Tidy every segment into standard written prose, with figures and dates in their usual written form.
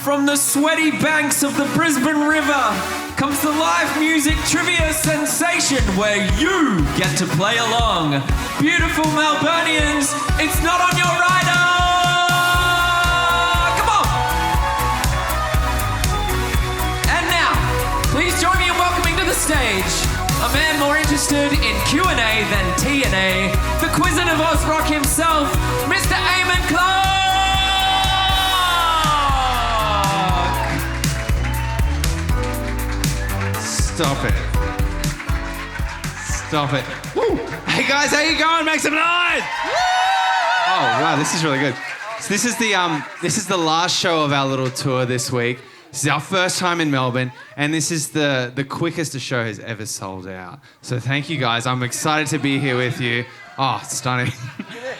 From the sweaty banks of the Brisbane River comes the live music trivia sensation where you get to play along. Beautiful Melburnians, it's not on your rider! Come on! And now, please join me in welcoming to the stage a man more interested in Q&A than T&A, the Wizard of Oz Rock himself, Mr. Aimon Clark! Stop it. Stop it. Woo. Hey guys, how you going? Make some noise! Oh wow, this is really good. So this is the last show of our little tour this week. This is our first time in Melbourne, and this is the quickest a show has ever sold out. So thank you guys. I'm excited to be here with you. Oh, stunning.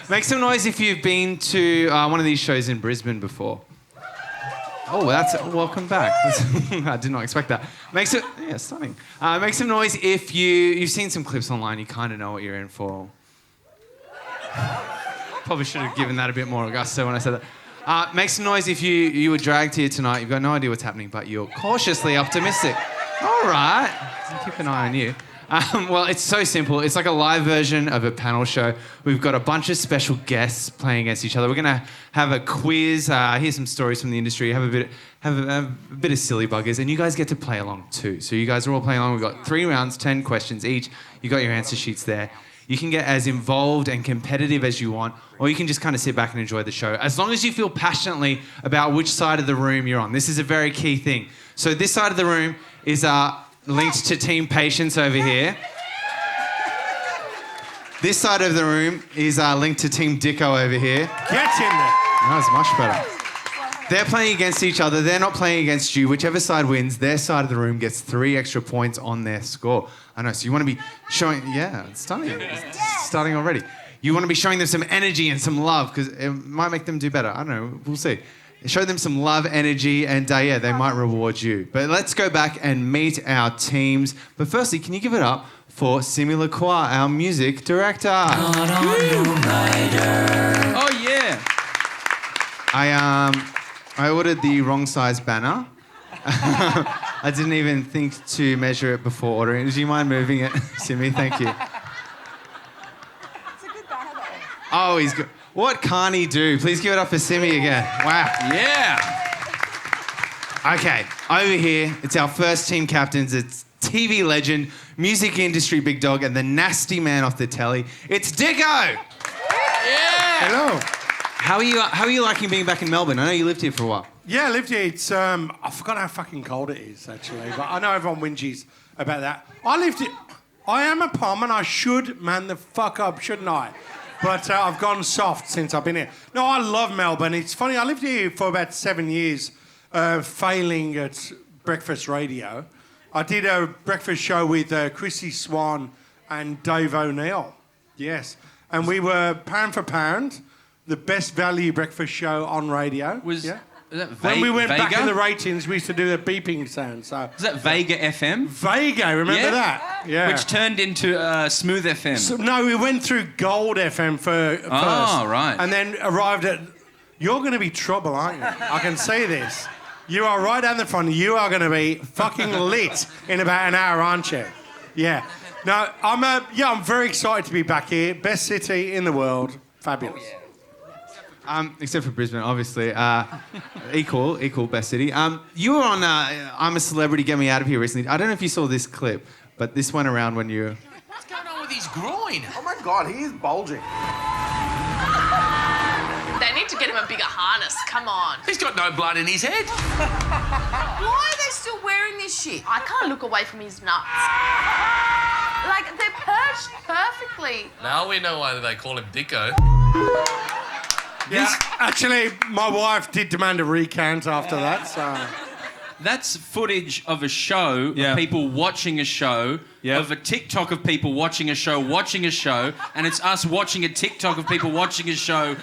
Make some noise if you've been to one of these shows in Brisbane before. Oh, that's welcome back. I did not expect that. Stunning. Make some noise if you've seen some clips online. You kind of know what you're in for. Probably should have given that a bit more gusto when I said that. Make some noise if you were dragged here tonight. You've got no idea what's happening, but you're cautiously optimistic. All right. I'll keep an eye on you. Well, it's so simple. It's like a live version of a panel show. We've got a bunch of special guests playing against each other. We're going to have a quiz, hear some stories from the industry, have a bit of silly buggers, and you guys get to play along too. So you guys are all playing along. We've got 3 rounds, 10 questions each. You got your answer sheets there. You can get as involved and competitive as you want, or you can just kind of sit back and enjoy the show, as long as you feel passionately about which side of the room you're on. This is a very key thing. So this side of the room is linked to Team Patience over here. This side of the room is linked to Team Dicko over here. Get in there. That's much better. They're playing against each other. They're not playing against you. Whichever side wins, their side of the room gets 3 extra points on their score. I know, so you want to be showing... Yeah, it's stunning. It's starting already. You want to be showing them some energy and some love, because it might make them do better. I don't know. We'll see. Show them some love, energy, and they might reward you. But let's go back and meet our teams. But firstly, can you give it up for Simi Lacroix, our music director? Not on your rider. Oh, yeah. I ordered the wrong size banner. I didn't even think to measure it before ordering it. Do you mind moving it, Simi? Thank you. It's a good banner, though. Oh, he's good. What can't he do? Please give it up for Simi again. Wow. Yeah. Okay, over here, it's our first team captains. It's TV legend, music industry big dog, and the nasty man off the telly. It's Dicko! Yeah. Hello. How are you liking being back in Melbourne? I know you lived here for a while. Yeah, I lived here. It's I forgot how fucking cold it is, actually. But I know everyone whinges about that. I lived here. I am a palm and I should man the fuck up, shouldn't I? But I've gone soft since I've been here. No, I love Melbourne. It's funny, I lived here for about 7 years, failing at breakfast radio. I did a breakfast show with Chrissy Swan and Dave O'Neill. Yes. And we were pound for pound, the best value breakfast show on radio. Was that when we went Vega? back in the ratings, we used to do the beeping sound. So Was that Vega FM? Vega, remember that? Yeah. Which turned into Smooth FM. So, no, we went through Gold FM first. Oh, right. And then arrived at... You're going to be trouble, aren't you? I can see this. You are right down the front. You are going to be fucking lit in about an hour, aren't you? Yeah. No, I'm very excited to be back here. Best city in the world. Fabulous. Oh, yeah. Except for Brisbane, obviously. Equal best city. You were on I'm a Celebrity, Get Me Out of Here recently. I don't know if you saw this clip, but this went around when you... What's going on with his groin? Oh my God, he is bulging. They need to get him a bigger harness. Come on. He's got no blood in his head. Why are they still wearing this shit? I can't look away from his nuts. Like, they're perched perfectly. Now we know why they call him Dicko. Yeah, actually, my wife did demand a recount after that, so... That's footage of a show, of people watching a show, of a TikTok of people watching a show, and it's us watching a TikTok of people watching a show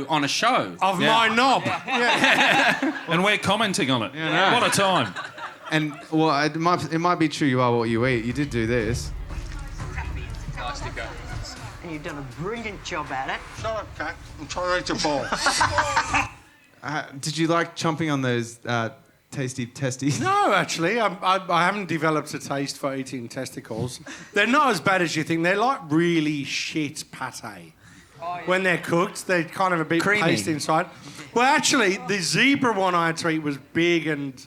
on a show. Of my knob. Yeah. And we're commenting on it. Yeah, what a time. And, well, it might be true you are what you eat. You did do this. Nice, Dicko. And you've done a brilliant job at it. Shut up, cat. I'm trying to eat your ball. Did you like chomping on those tasty testes? No, actually, I haven't developed a taste for eating testicles. They're not as bad as you think. They're like really shit pate. When they're cooked, they're kind of a bit Creamy. paste inside. Well, actually, the zebra one I had to eat was big and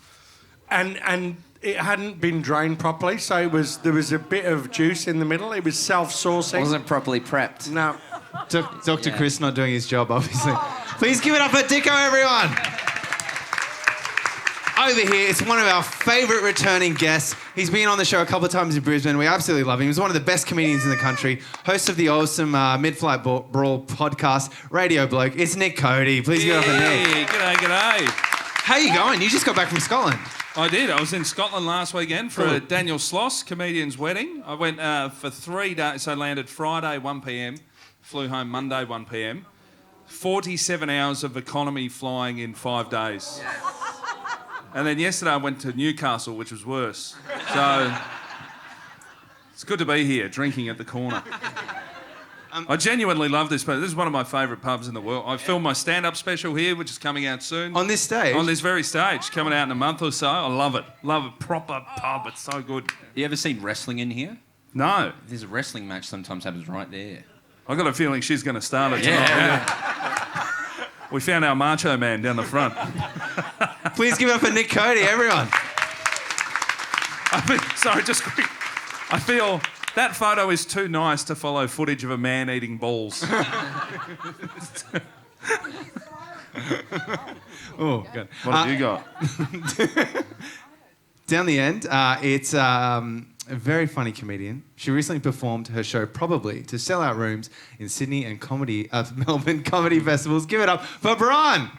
it hadn't been drained properly, so there was a bit of juice in the middle. It was self-sourcing. Wasn't properly prepped. No. Dr. Chris not doing his job, obviously. Please give it up for Dicko, everyone. Over here, it's one of our favourite returning guests. He's been on the show a couple of times in Brisbane. We absolutely love him. He's one of the best comedians in the country. Host of the awesome Mid-Flight Brawl podcast, Radio Bloke. It's Nick Cody. Please give it up for Nick. Hey, g'day. How you going? You just got back from Scotland. I did. I was in Scotland last weekend for a Daniel Sloss comedian's wedding. I went for 3 days, so landed Friday 1 p.m, flew home Monday 1 p.m. 47 hours of economy flying in 5 days. And then yesterday I went to Newcastle, which was worse. So it's good to be here, drinking at the corner. I genuinely love this place. This is one of my favourite pubs in the world. I filmed my stand-up special here, which is coming out soon. On this stage? On this very stage, coming out in a month or so. I love it. Love it. Proper pub. It's so good. You ever seen wrestling in here? No. There's a wrestling match sometimes happens right there. I got a feeling she's going to start it tonight. Yeah. We found our macho man down the front. Please give it up for Nick Cody, everyone. Sorry, just quick. I feel that photo is too nice to follow footage of a man eating balls. Oh, God. What have you got? Down the end, it's a very funny comedian. She recently performed her show Probably to sell out rooms in Sydney and Melbourne comedy festivals. Give it up for Bron.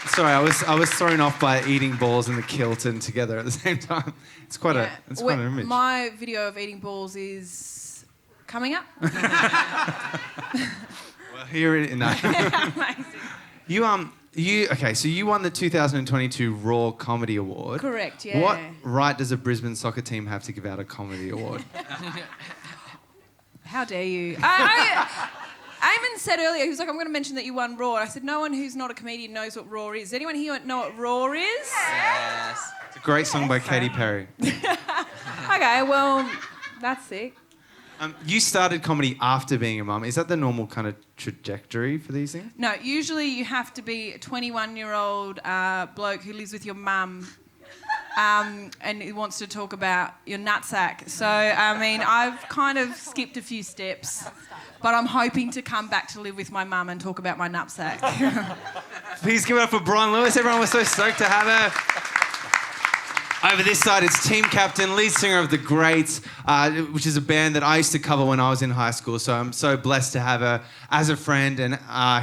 Sorry, I was thrown off by eating balls and the kilt and together at the same time. It's quite an image. My video of eating balls is coming up. Well, here it is. No. Amazing. So you won the 2022 Raw Comedy Award. Correct, yeah. What right does a Brisbane soccer team have to give out a comedy award? How dare you? Aimon said earlier, he was like, I'm going to mention that you won Raw. I said, no one who's not a comedian knows what Raw is. Does anyone here know what Raw is? Yes. It's a great song by Katy Perry. Okay, well, that's sick. You started comedy after being a mum. Is that the normal kind of trajectory for these things? No, usually you have to be a 21-year-old bloke who lives with your mum and who wants to talk about your nutsack. So, I mean, I've kind of skipped a few steps, but I'm hoping to come back to live with my mum and talk about my nutsack. Please give it up for Bron Lewis. Everyone was so stoked to have her. Over this side, it's team captain, lead singer of The Greats, which is a band that I used to cover when I was in high school. So I'm so blessed to have her as a friend and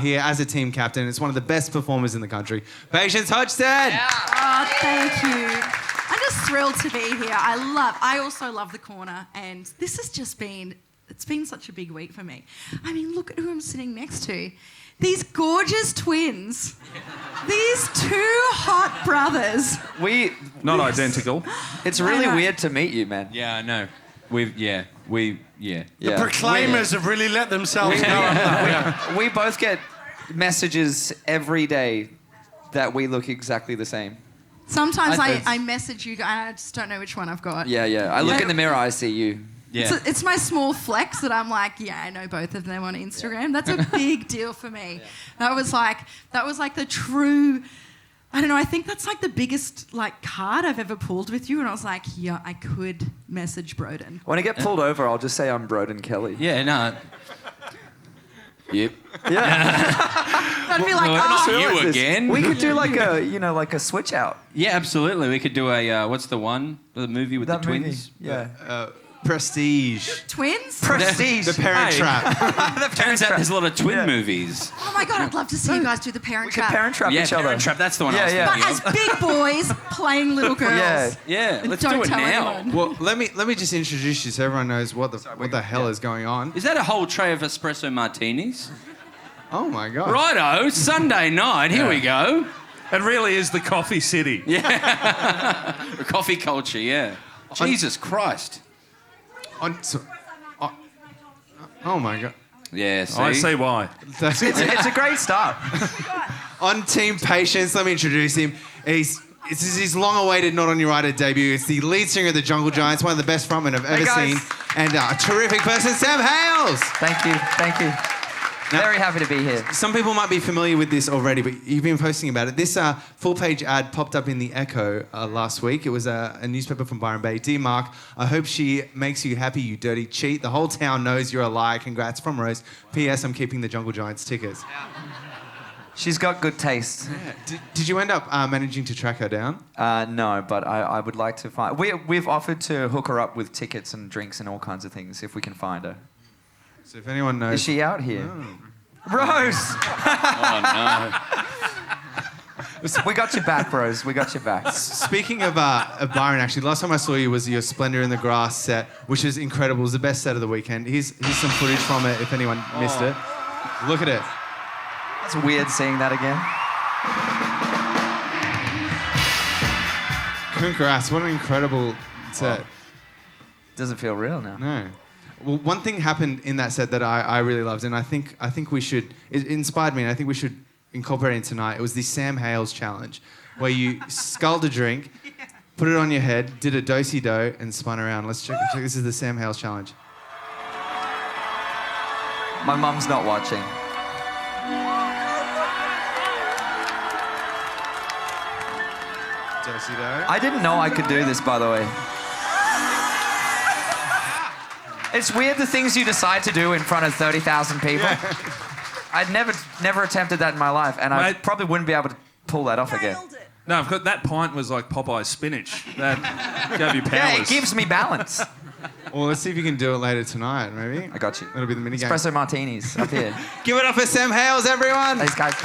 here as a team captain. It's one of the best performers in the country. Patience Hodgson! Yeah. Oh, thank you. I'm just thrilled to be here. I also love the corner, and this has just been, it's been such a big week for me. I mean, look at who I'm sitting next to. These gorgeous twins. These two hot brothers. Not identical. It's really weird to meet you, man. Yeah, I know. The Proclaimers have really let themselves go. We both get messages every day that we look exactly the same. Sometimes I message you, and I just don't know which one I've got. Yeah. I look in the mirror, I see you. Yeah. It's my small flex that I'm like, yeah, I know both of them on Instagram. That's a big deal for me. Yeah. That was like the true, I don't know, I think that's like the biggest like card I've ever pulled with you. And I was like, yeah, I could message Broden. When I get pulled over, I'll just say I'm Broden Kelly. Yeah, no. Yep. Yeah. I'd be like, not oh. you again. We could do like a switch out. Yeah, absolutely. We could do a what's the movie with That the twins? movie. Yeah. Prestige. Twins? Prestige. The Parent Trap. Turns out there's a lot of twin movies. Oh my God, I'd love to see you guys do the Parent We Trap. could Parent Trap each other. Parent Trap. That's the one. Yeah, I was yeah. But thinking as big boys playing little girls. Yeah. Let's Don't do it tell now. anyone. Well, let me just introduce you so everyone knows what the hell is going on. Is that a whole tray of espresso martinis? Oh my God. Righto, Sunday night. Here we go. It really is the coffee city. Yeah. The coffee culture. Yeah. Jesus Christ. Oh my God. Yeah, see? I see why. It's a great start. On Team Patience, let me introduce him. This is his long-awaited Not On Your Rider debut. It's the lead singer of the Jungle Giants, one of the best frontmen I've ever seen, and a terrific person, Sam Hales. Thank you. Now, very happy to be here. Some people might be familiar with this already, but you've been posting about it. This full-page ad popped up in the Echo last week. It was a newspaper from Byron Bay. Dear Mark, I hope she makes you happy, you dirty cheat. The whole town knows you're a liar. Congrats from Rose. P.S. I'm keeping the Jungle Giants tickets. She's got good taste. Yeah. Did you end up managing to track her down? No, but I would like to find... We've offered to hook her up with tickets and drinks and all kinds of things if we can find her. So if anyone knows... Is she out here? Oh. Rose! Oh, no. We got your back, Rose. We got your back. Speaking of Byron, actually, last time I saw you was your Splendor in the Grass set, which was incredible. It was the best set of the weekend. Here's some footage from it if anyone missed it. Look at it. It's weird seeing that again. Congrats. What an incredible set. Doesn't feel real now. No. Well, one thing happened in that set that I really loved, and I think we should... It inspired me, and I think we should incorporate it tonight. It was the Sam Hales challenge, where you sculled a drink, put it on your head, did a do-si-do, and spun around. Let's check. This is the Sam Hales challenge. My mum's not watching. Do-si-do. I didn't know I could do this, by the way. It's weird the things you decide to do in front of 30,000 people. Yeah. I'd never attempted that in my life, and I probably wouldn't be able to pull that off again. No, that pint was like Popeye's spinach. That gave you powers. Yeah, it gives me balance. Well, let's see if you can do it later tonight, maybe. I got you. That'll be the minigame. Espresso martinis up here. Give it up for Sam Hales, everyone. Thanks, guys.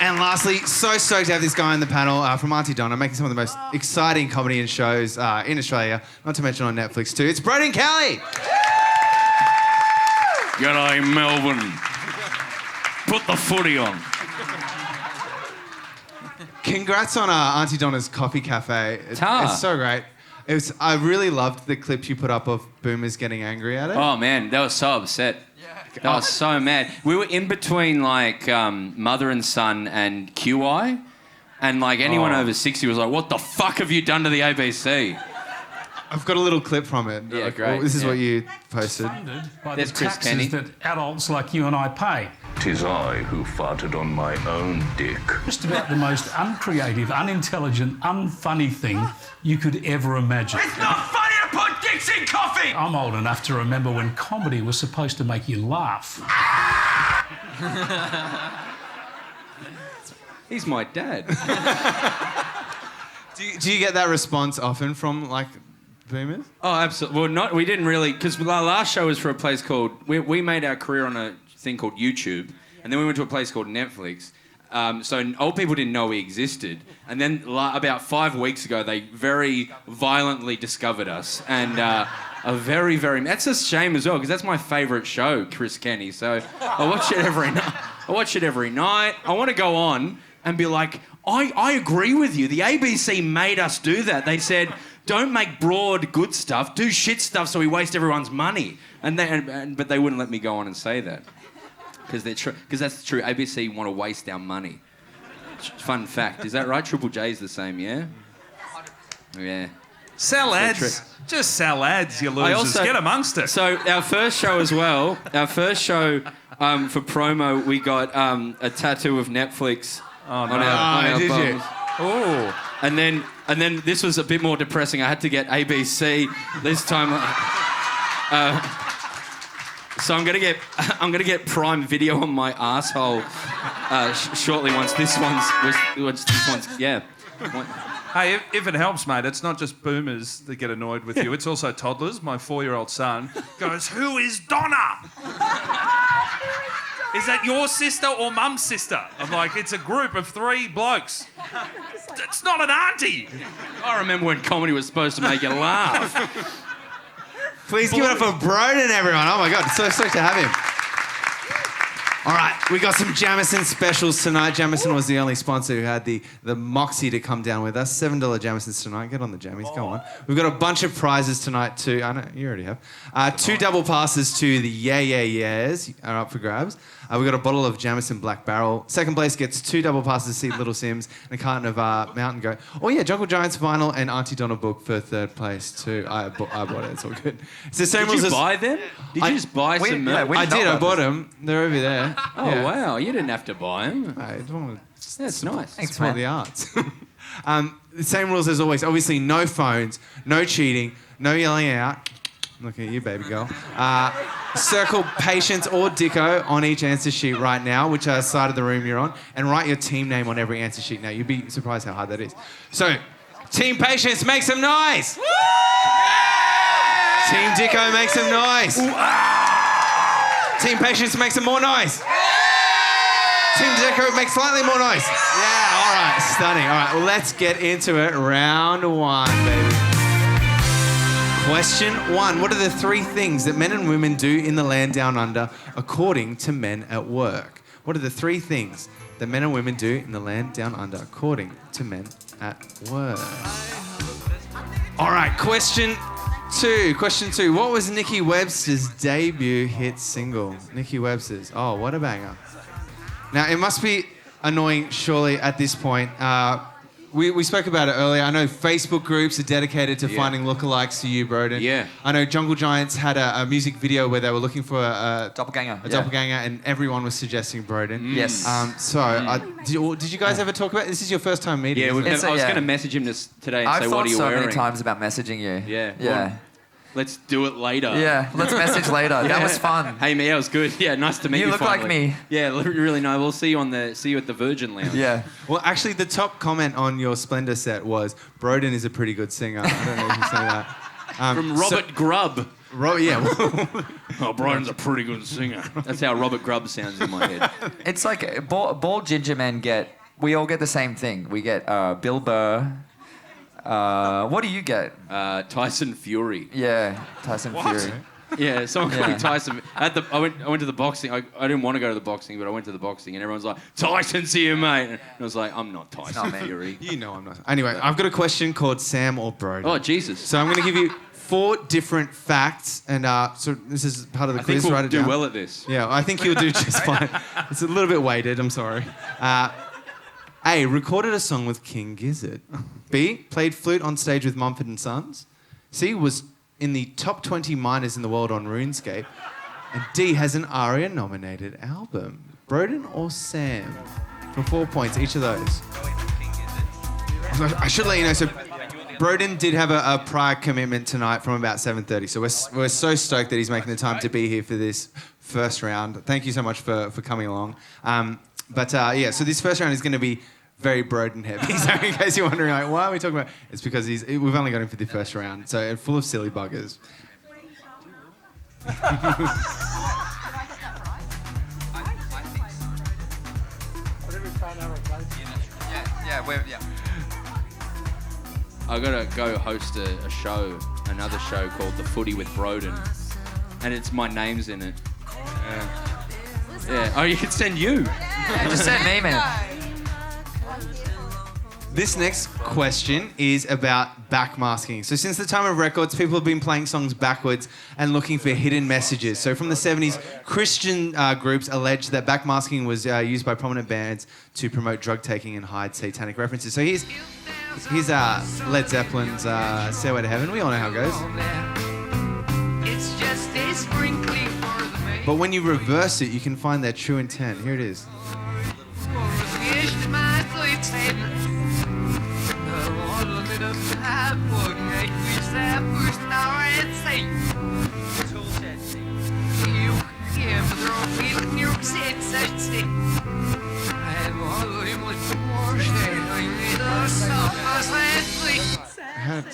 And lastly, so stoked to have this guy on the panel from Auntie Donna, making some of the most exciting comedy and shows in Australia, not to mention on Netflix too. It's Broden Kelly. G'day, Melbourne. Put the footy on. Congrats on Auntie Donna's Coffee Cafe. It's so great. I really loved the clips you put up of boomers getting angry at it. Oh, man, they were so upset. I was so mad. We were in between, like, Mother and Son and QI, and, like, anyone over 60 was like, what the fuck have you done to the ABC? I've got a little clip from it. Yeah, great. This is what you posted. By There's the Chris taxes Kenny. that adults like you and I pay. 'Tis I who farted on my own dick. Just about the most uncreative, unintelligent, unfunny thing you could ever imagine. It's not funny to put dicks in coffee! I'm old enough to remember when comedy was supposed to make you laugh. He's my dad. Do you get that response often from, like, boomers? Oh, absolutely. Well, we didn't really, because our last show was for a place called... We made our career on a thing called YouTube, and then we went to a place called Netflix. So old people didn't know we existed. And then about 5 weeks ago, they very violently discovered us. And a very, very... That's a shame as well, because that's my favourite show, Chris Kenny. So I watch it every night. I want to go on and be like, I agree with you. The ABC made us do that. They said, don't make broad good stuff, do shit stuff so we waste everyone's money. But they wouldn't let me go on and say that. Because that's true. ABC want to waste our money. Fun fact. Is that right? Triple J's the same, yeah? Yeah. Sell ads. Just sell ads, you losers. Get amongst it. So our first show as well, for promo, we got a tattoo of Netflix on our did bums. you? Oh. And then this was a bit more depressing. I had to get ABC this time. So I'm gonna get Prime Video on my asshole shortly once this one's yeah. Hey, if it helps, mate, it's not just boomers that get annoyed with you. It's also toddlers. My 4-year-old son goes, "Who is Donna? Is that your sister or mum's sister?" I'm like, "It's a group of 3 blokes. It's not an auntie." I remember when comedy was supposed to make you laugh. Please give it up for Broden, everyone. Oh my God, so stoked to have him. All right, we got some Jamison specials tonight. Jamison was the only sponsor who had the moxie to come down with us. $7 Jamisons tonight. Get on the jammies, go on. We've got a bunch of prizes tonight too. I know, you already have. 2 double passes to the Yeah Yeah Yeahs are up for grabs. We've got a bottle of Jamison Black Barrel. Second place gets 2 double passes to see Little Sims and a carton of Mountain Goat. Oh yeah, Jungle Giants vinyl and Auntie Donna book for 3rd place too. I bought it, it's all good. It's the same Did rules you as... buy them? Did you just buy some merch? I did, I bought them. They're over there. Oh, wow, you didn't have to buy them. I don't want to... That's nice. Thanks, support the arts. The same rules as always. Obviously, no phones, no cheating, no yelling out. Look at you, baby girl. Circle Patience or Dicko on each answer sheet right now, which side of the room you're on, and write your team name on every answer sheet now. You'd be surprised how hard that is. So, Team Patience, make some noise! Team Dicko, make some noise! Team Patience, make some more noise! Team Dicko, make slightly more noise! Yeah, all right, stunning. All right, well, let's get into it. Round 1, baby. Question 1. What are the 3 things that men and women do in the land down under according to men at work? What are the 3 things that men and women do in the land down under according to men at work? All right, question 2. Question 2. What was Nikki Webster's debut hit single? Nikki Webster's. Oh, what a banger. Now, it must be annoying, surely, at this point. We spoke about it earlier. I know Facebook groups are dedicated to finding lookalikes to you, Broden. Yeah. I know Jungle Giants had a music video where they were looking for a doppelganger. Doppelganger, and everyone was suggesting Broden. Yes. Did you guys ever talk about this? Is your first time meeting? Yeah, I was going to message him today and say, what are you wearing? I've thought so many times about messaging you. Yeah. Yeah. Well, let's do it later. Yeah, let's message later. That was fun. Hey, that was good. Yeah, nice to meet you. You look finally. like me. Yeah, really nice. We'll see you at the Virgin Lounge. Yeah. Well, actually, the top comment on your Splendor set was, Broden is a pretty good singer. I don't know if you say that. From Robert Grubb. Oh, Broden's a pretty good singer. That's how Robert Grubb sounds in my head. It's like bald ginger men we all get the same thing. We get Bill Burr. What do you get? Tyson Fury. Yeah, Tyson Fury. Yeah, someone called me Tyson. I went to the boxing. I didn't want to go to the boxing, but I went to the boxing, and everyone's like, Tyson's here, mate. And I was like, I'm not Tyson Fury. You know I'm not. Anyway, I've got a question called Sam or Broden. Oh, Jesus. So I'm going to give you 4 different facts, and so this is part of the quiz. I think Write we'll it do down. well at this. Yeah, I think you'll do just fine. It's a little bit weighted, I'm sorry. A, recorded a song with King Gizzard. B, played flute on stage with Mumford & Sons. C, was in the top 20 miners in the world on RuneScape. And D, has an ARIA-nominated album. Broden or Sam? For 4 points, each of those. I should let you know, so Broden did have a prior commitment tonight from about 7:30, so we're so stoked that he's making the time to be here for this first round. Thank you so much for coming along. So this first round is going to be very Broden heavy. So in case you're wondering, like, why are we talking about? It's because we've only got him for the first round, so full of silly buggers. Yeah. I gotta go host another show called The Footy with Broden, and it's my name's in it. Yeah. Oh, you can send you. Just send me, man. This next question is about backmasking. So since the time of records, people have been playing songs backwards and looking for hidden messages. So from the 70s, Christian groups alleged that backmasking was used by prominent bands to promote drug taking and hide satanic references. So here's Led Zeppelin's Stairway to Heaven. We all know how it goes. But when you reverse it, you can find their true intent. Here it is.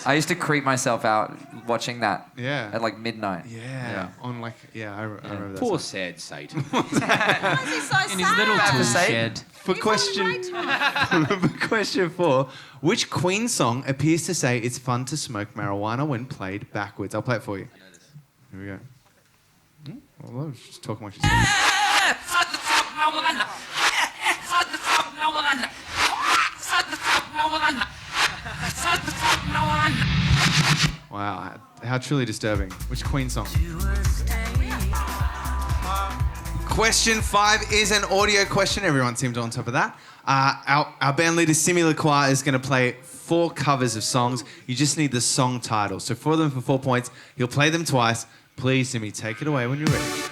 I used to creep myself out watching that. Yeah. At like midnight. Yeah. I remember that. Poor song. sad Satan. Why is he so sad? In his little tool shed. For question 4, which Queen song appears to say it's fun to smoke marijuana when played backwards? I'll play it for you. Here we go. Well, I was just talking what you said. Wow, how truly disturbing. Which Queen song? Question 5 is an audio question. Everyone seemed on top of that. Our band leader, Simi Lacroix, is going to play 4 covers of songs. You just need the song title. So 4 of them for 4 points. He'll play them twice. Please, Simi, take it away when you're ready.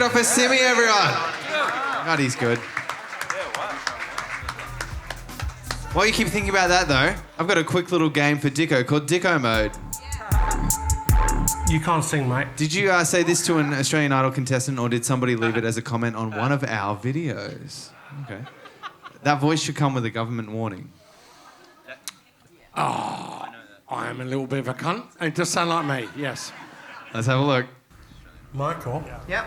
For Simi, everyone. God, he's good. While you keep thinking about that, though, I've got a quick little game for Dicko called Dicko Mode. You can't sing, mate. Did you say this to an Australian Idol contestant, or did somebody leave it as a comment on one of our videos? Okay. That voice should come with a government warning. Oh, I am a little bit of a cunt. It does sound like me, yes. Let's have a look. Michael? Yep.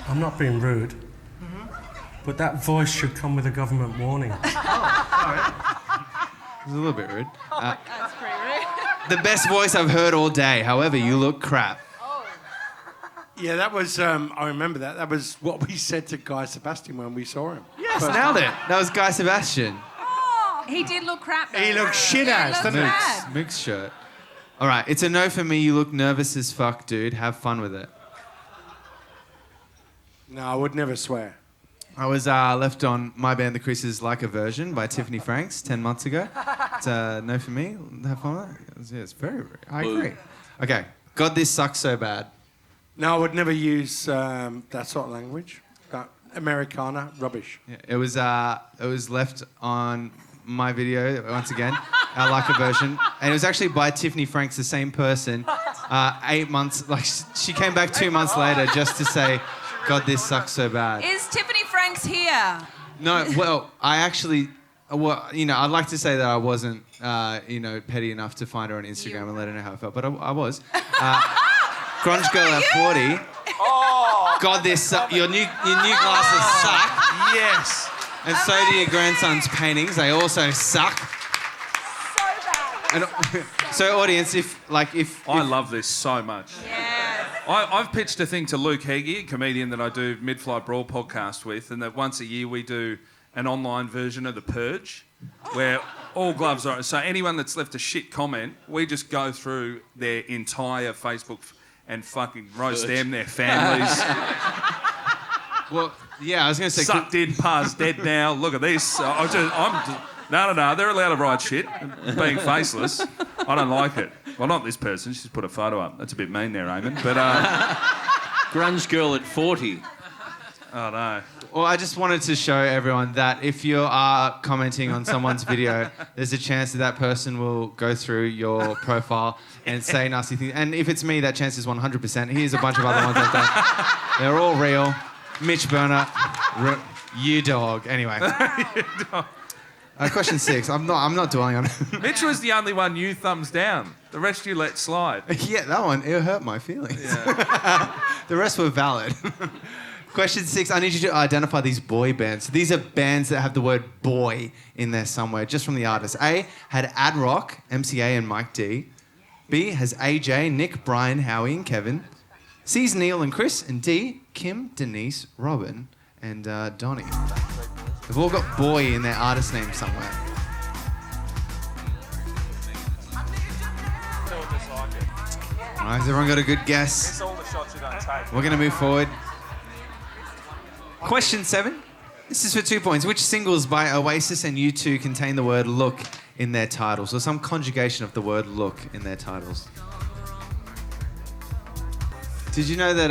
I'm not being rude, but that voice should come with a government warning. It's a little bit rude. That's pretty rude. The best voice I've heard all day. However, you look crap. Yeah, that was, I remember that. That was what we said to Guy Sebastian when we saw him. Yes, nailed it. That was Guy Sebastian. He did look crap, though. He looked shit ass, didn't he? Mook's shirt. All right, it's a no for me. You look nervous as fuck, dude. Have fun with it. No, I would never swear. I was left on My Band The Chris's Like a Version by Tiffany Franks 10 months ago. It's a no for me. Have fun with it. Yeah, it's very, I agree. Okay, God, this sucks so bad. No, I would never use that sort of language. Americana, rubbish. Yeah, it was left on my video once again, our Like a Version, and it was actually by Tiffany Franks, the same person. 8 months, like she came back 2 months later just to say, God, this sucks so bad. Is Tiffany Franks here? No, well, I actually, I'd like to say that I wasn't, petty enough to find her on Instagram and let her know how I felt, but I was. Grunge Girl at 40. Oh. God, your new glasses suck. Yes. And so do your grandson's paintings. They also suck. So bad. And, so, audience, if I love this so much. Yeah. I've pitched a thing to Luke Heggie, a comedian that I do Mid-Flight Brawl podcast with, and that once a year we do an online version of The Purge, where all gloves are... So anyone that's left a shit comment, we just go through their entire Facebook and fucking roast them, their families. Well, yeah, I was going to say... Sucked in, pa's dead now. Look at this. No, they're allowed to write shit, being faceless. I don't like it. Well, not this person. She's put a photo up. That's a bit mean there, Aimon. But Grunge Girl at 40. Oh, no. Well, I just wanted to show everyone that if you are commenting on someone's video, there's a chance that person will go through your profile and say nasty things. And if it's me, that chance is 100%. Here's a bunch of other ones I've done. They're all real. Mitch Burner, you dog. Anyway. Question 6. I'm not dwelling on it. Mitch was the only one you thumbs down. The rest you let slide. Yeah, that one, it hurt my feelings. Yeah. The rest were valid. Question 6, I need you to identify these boy bands. These are bands that have the word boy in there somewhere, just from the artist. A had Ad Rock, MCA and Mike D. B has AJ, Nick, Brian, Howie and Kevin. C's Neil and Chris. And D, Kim, Denise, Robin and Donnie. They've all got boy in their artist name somewhere. All right, has everyone got a good guess? We're going to move forward. Question 7. This is for 2 points. Which singles by Oasis and U2 contain the word look in their titles, or some conjugation of the word look in their titles? Did you know that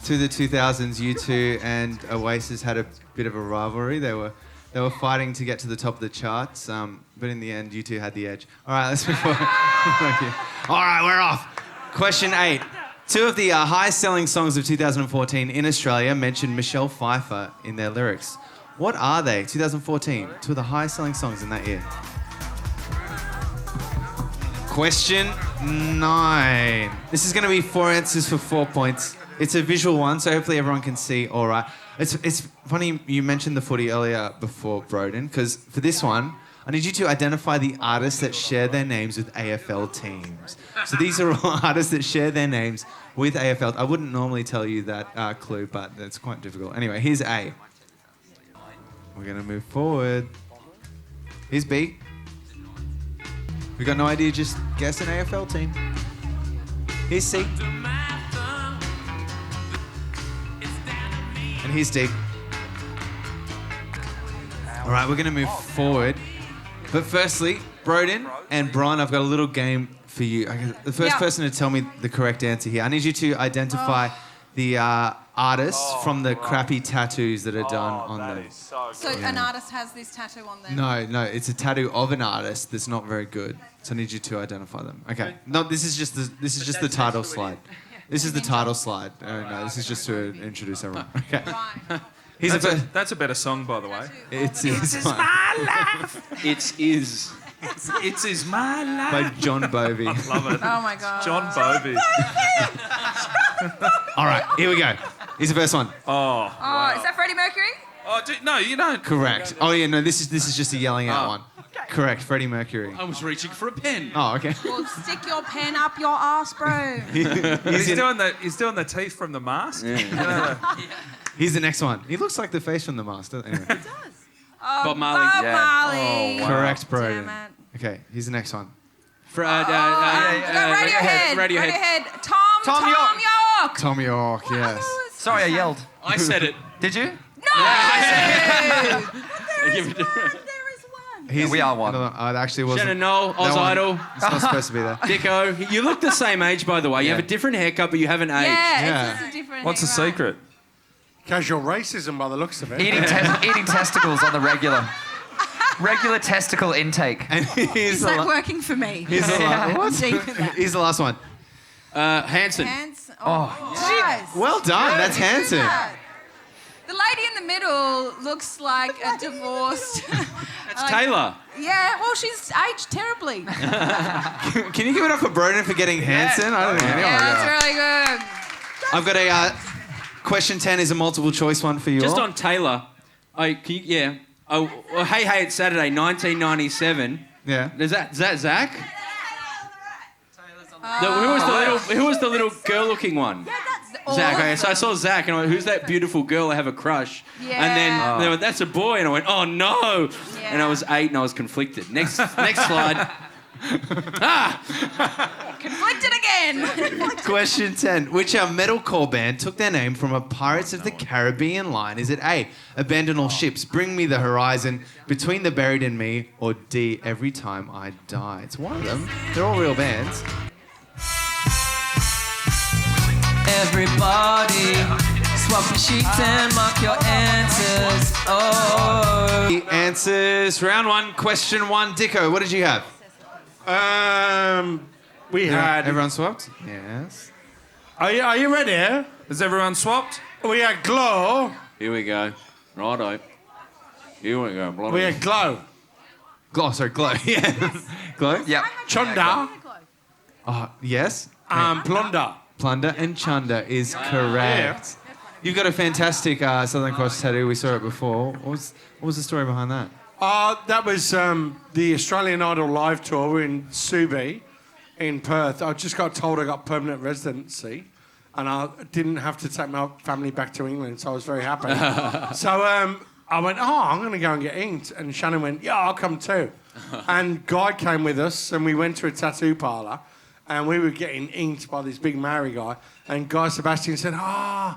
through the 2000s, U2 and Oasis had a bit of a rivalry? They were fighting to get to the top of the charts, but in the end, U2 had the edge. All right, let's move forward. Thank you. All right, we're off. Question 8. 2 of the highest-selling songs of 2014 in Australia mention Michelle Pfeiffer in their lyrics. What are they? 2014. 2 of the highest-selling songs in that year. Question 9. This is going to be 4 answers for 4 points. It's a visual one, so hopefully everyone can see all right. It's funny you mentioned the footy earlier before, Broden, because for this one, I need you to identify the artists that share their names with AFL teams. So these are all artists that share their names with AFL. I wouldn't normally tell you that clue, but it's quite difficult. Anyway, here's A. We're going to move forward. Here's B. We've got no idea, just guess an AFL team. Here's C. And here's D. All right, we're going to move forward. But firstly, Broden and Bron, I've got a little game for you. The first person to tell me the correct answer here, I need you to identify the artists from the crappy tattoos that are done on them. So an artist has this tattoo on them? No, it's a tattoo of an artist that's not very good. So I need you to identify them. Okay. No, this is just the title slide. This is the title slide. No, this is just to introduce everyone. Okay. That's a better song, by the way. It is my life. It is. It is my life. By John Bovey. I love it. Oh my God. John Bovey. All right, here we go. Here's the first one. Oh, wow. Is that Freddie Mercury? Oh, no, you don't. Correct. Oh yeah, no, this is just a yelling out one. Correct, Freddie Mercury. I was reaching for a pen. Oh, okay. Well, stick your pen up your arse, bro. He's doing the teeth from the mask. Yeah. Here's the next one. He looks like the face from the mask, doesn't he? Anyway. He does. Bob Marley. Bob Marley. Oh, wow. Correct, Broden. Damn it. Okay, here's the next one. Radiohead. Tom York. Tom York, yes. Sorry, I yelled. I said it. Did you? No! There is one. We are one. It actually wasn't. Shannon Knoll, Oz Idol. It's not supposed to be there. Dicko. You look the same age, by the way. You have a different haircut, but you haven't aged. Yeah, it's just a different What's the secret? Casual racism by the looks of it. Eating testicles on the regular. Regular testicle intake. And Is that working for me? Here's the last one. Deep in that. Here's the last one. Hanson. Oh. Guys. Well done. That's Hanson. The lady in the middle looks like a divorced... That's Taylor. Yeah, well, she's aged terribly. Can you give it up for Broden for getting Hanson? I don't think anyone got it. That's really good. I've got a... question 10 is a multiple choice one for you Just all. on Taylor. Oh, well, Hey, it's Saturday, 1997. Yeah. Is that Zach? Who was the little girl-looking one? Yeah, that's Zach. Okay, so I saw Zach and I went, who's that beautiful girl I have a crush? Yeah. And then they went, that's a boy. And I went, oh no. Yeah. And I was 8 and I was conflicted. Next slide. Conflicted again. Question 10. Which metalcore band took their name from a Pirates of the Caribbean line? Is it A, Abandon All Ships, Bring Me the Horizon, Between the Buried and Me, or D, Every Time I Die? It's one of them. They're all real bands. Everybody, swap your sheets and mark your answers. Oh. The answers. Round 1, question 1. Dicko, what did you have? We had... Everyone swapped? Yes. Are you ready? Has everyone swapped? We had Glow. Here we go. Righto. Here we go. Bloody. We had Glow. Glow, sorry, Glow. Yeah. Glow? Yep. Chunda. Yes. Plunder. Plunder and Chunda is correct. You've got a fantastic Southern Cross tattoo. We saw it before. What was the story behind that? That was the Australian Idol live tour in Subi in Perth. I just got told I got permanent residency and I didn't have to take my family back to England, so I was very happy. So I went, I'm going to go and get inked. And Shannon went, yeah, I'll come too. And Guy came with us, and we went to a tattoo parlour, and we were getting inked by this big Maori guy. And Guy Sebastian said, I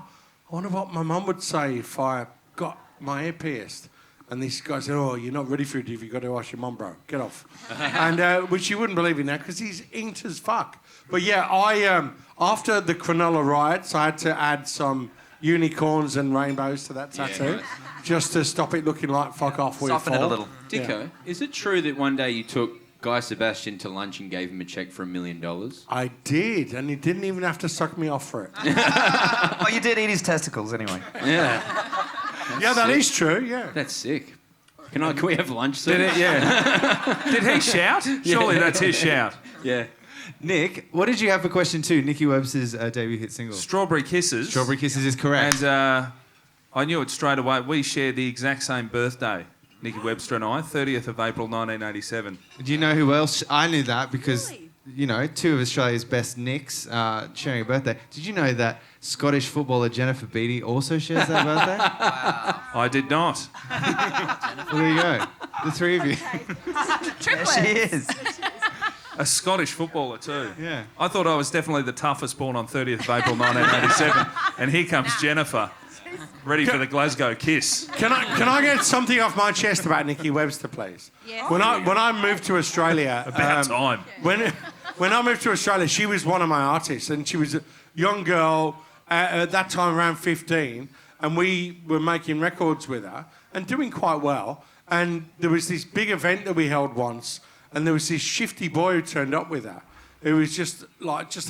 wonder what my mum would say if I got my ear pierced. And this guy said, you're not ready for it if you've got to ask your mum, bro. Get off. And which you wouldn't believe in that because he's inked as fuck. But yeah, I after the Cronulla riots, I had to add some unicorns and rainbows to that tattoo just to stop it looking like fuck off. Soften it a little. Dicko, is it true that one day you took Guy Sebastian to lunch and gave him a cheque for $1 million? I did, and he didn't even have to suck me off for it. Well, you did eat his testicles anyway. Yeah. Yeah, that is true, yeah. That's sick. Can we have lunch soon? Did he shout? Surely that's his shout. Yeah. Nick, what did you have for question 2? Nikki Webb's debut hit single. Strawberry Kisses. Strawberry Kisses is correct. And I knew it straight away. We share the exact same birthday, Nikki Webster and I, 30th of April 1987. Do you know who else? I knew that because, two of Australia's best Nicks sharing a birthday. Did you know that Scottish footballer Jennifer Beattie also shares that birthday? Wow. I did not. Well, there you go. The three of you. Triplets. There she is. A Scottish footballer too. Yeah. I thought I was definitely the toughest born on 30th of April 1987. And here comes Jennifer, ready for the Glasgow kiss. Can I get something off my chest about Nikki Webster, please? Yeah. When I moved to Australia... About time. When I moved to Australia, she was one of my artists, and she was a young girl, at that time around 15, and we were making records with her and doing quite well. And there was this big event that we held once, and there was this shifty boy who turned up with her, who was just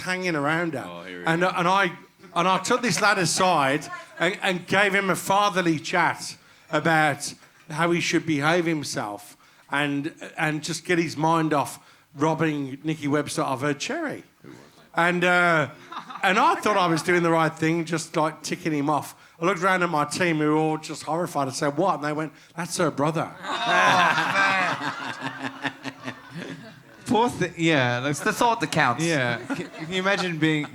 hanging around her. And I took this lad aside and gave him a fatherly chat about how he should behave himself and just get his mind off robbing Nikki Webster of her cherry. And I thought I was doing the right thing, just like ticking him off. I looked around at my team who were all just horrified and said, what? And they went, that's her brother. Poor thing. Yeah. It's the thought that counts. Yeah. Can you imagine being,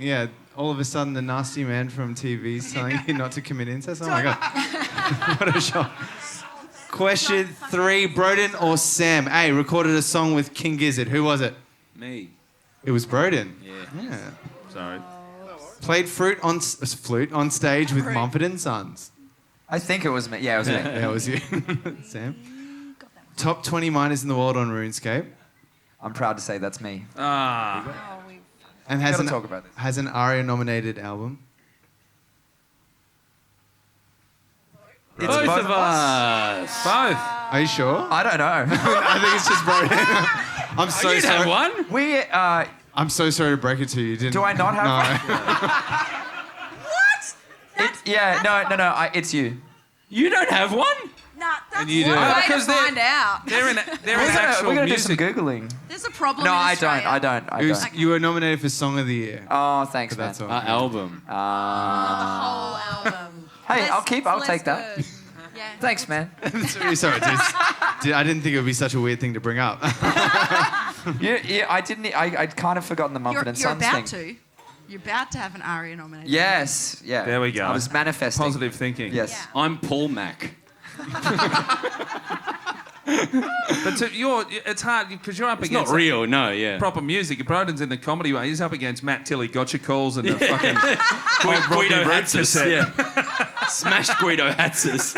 all of a sudden the nasty man from TV is telling you not to commit incest? Oh my God. What a shock. Question 3, Broden or Sam? A, recorded a song with King Gizzard. Who was it? Me. It was Broden. Yeah. Sorry. Played flute on stage with Mumford & Sons. I think it was me. Yeah, it was me. Yeah, it was you. Sam. Top 20 miners in the world on RuneScape. I'm proud to say that's me. And talk about this. has an ARIA-nominated album. It's Both of us. Both. Are you sure? I don't know. I think it's just Broden. I'm so You'd sorry. have one. We, I'm so sorry to break it to you. do I not have one? What? No. It's you. You don't have one? Nah, that's And you do. Way Because to find out. They're in We're actual gonna do some music. Googling. There's a problem. No, in I Australia. don't. You were nominated for Song of the Year. Oh, thanks, man. That's all. Our album. The whole album. Hey, I'll take that. Good. Yeah. Thanks, man. Sorry, I didn't think it would be such a weird thing to bring up. I'd kind of forgotten the Mumford & You're Sons about thing. You're about to have an ARIA nomination. Yes, yeah. There we go. I was manifesting. Positive thinking. Yes. Yeah. I'm Paul Mac. But it's hard because you're up It's against not real, no, yeah. proper music. Broden's in the comedy way. He's up against Matt Tilley, Gotcha Calls, and the fucking Guido Root Hatzis, cassette. yeah. Smashed Guido Hatzis.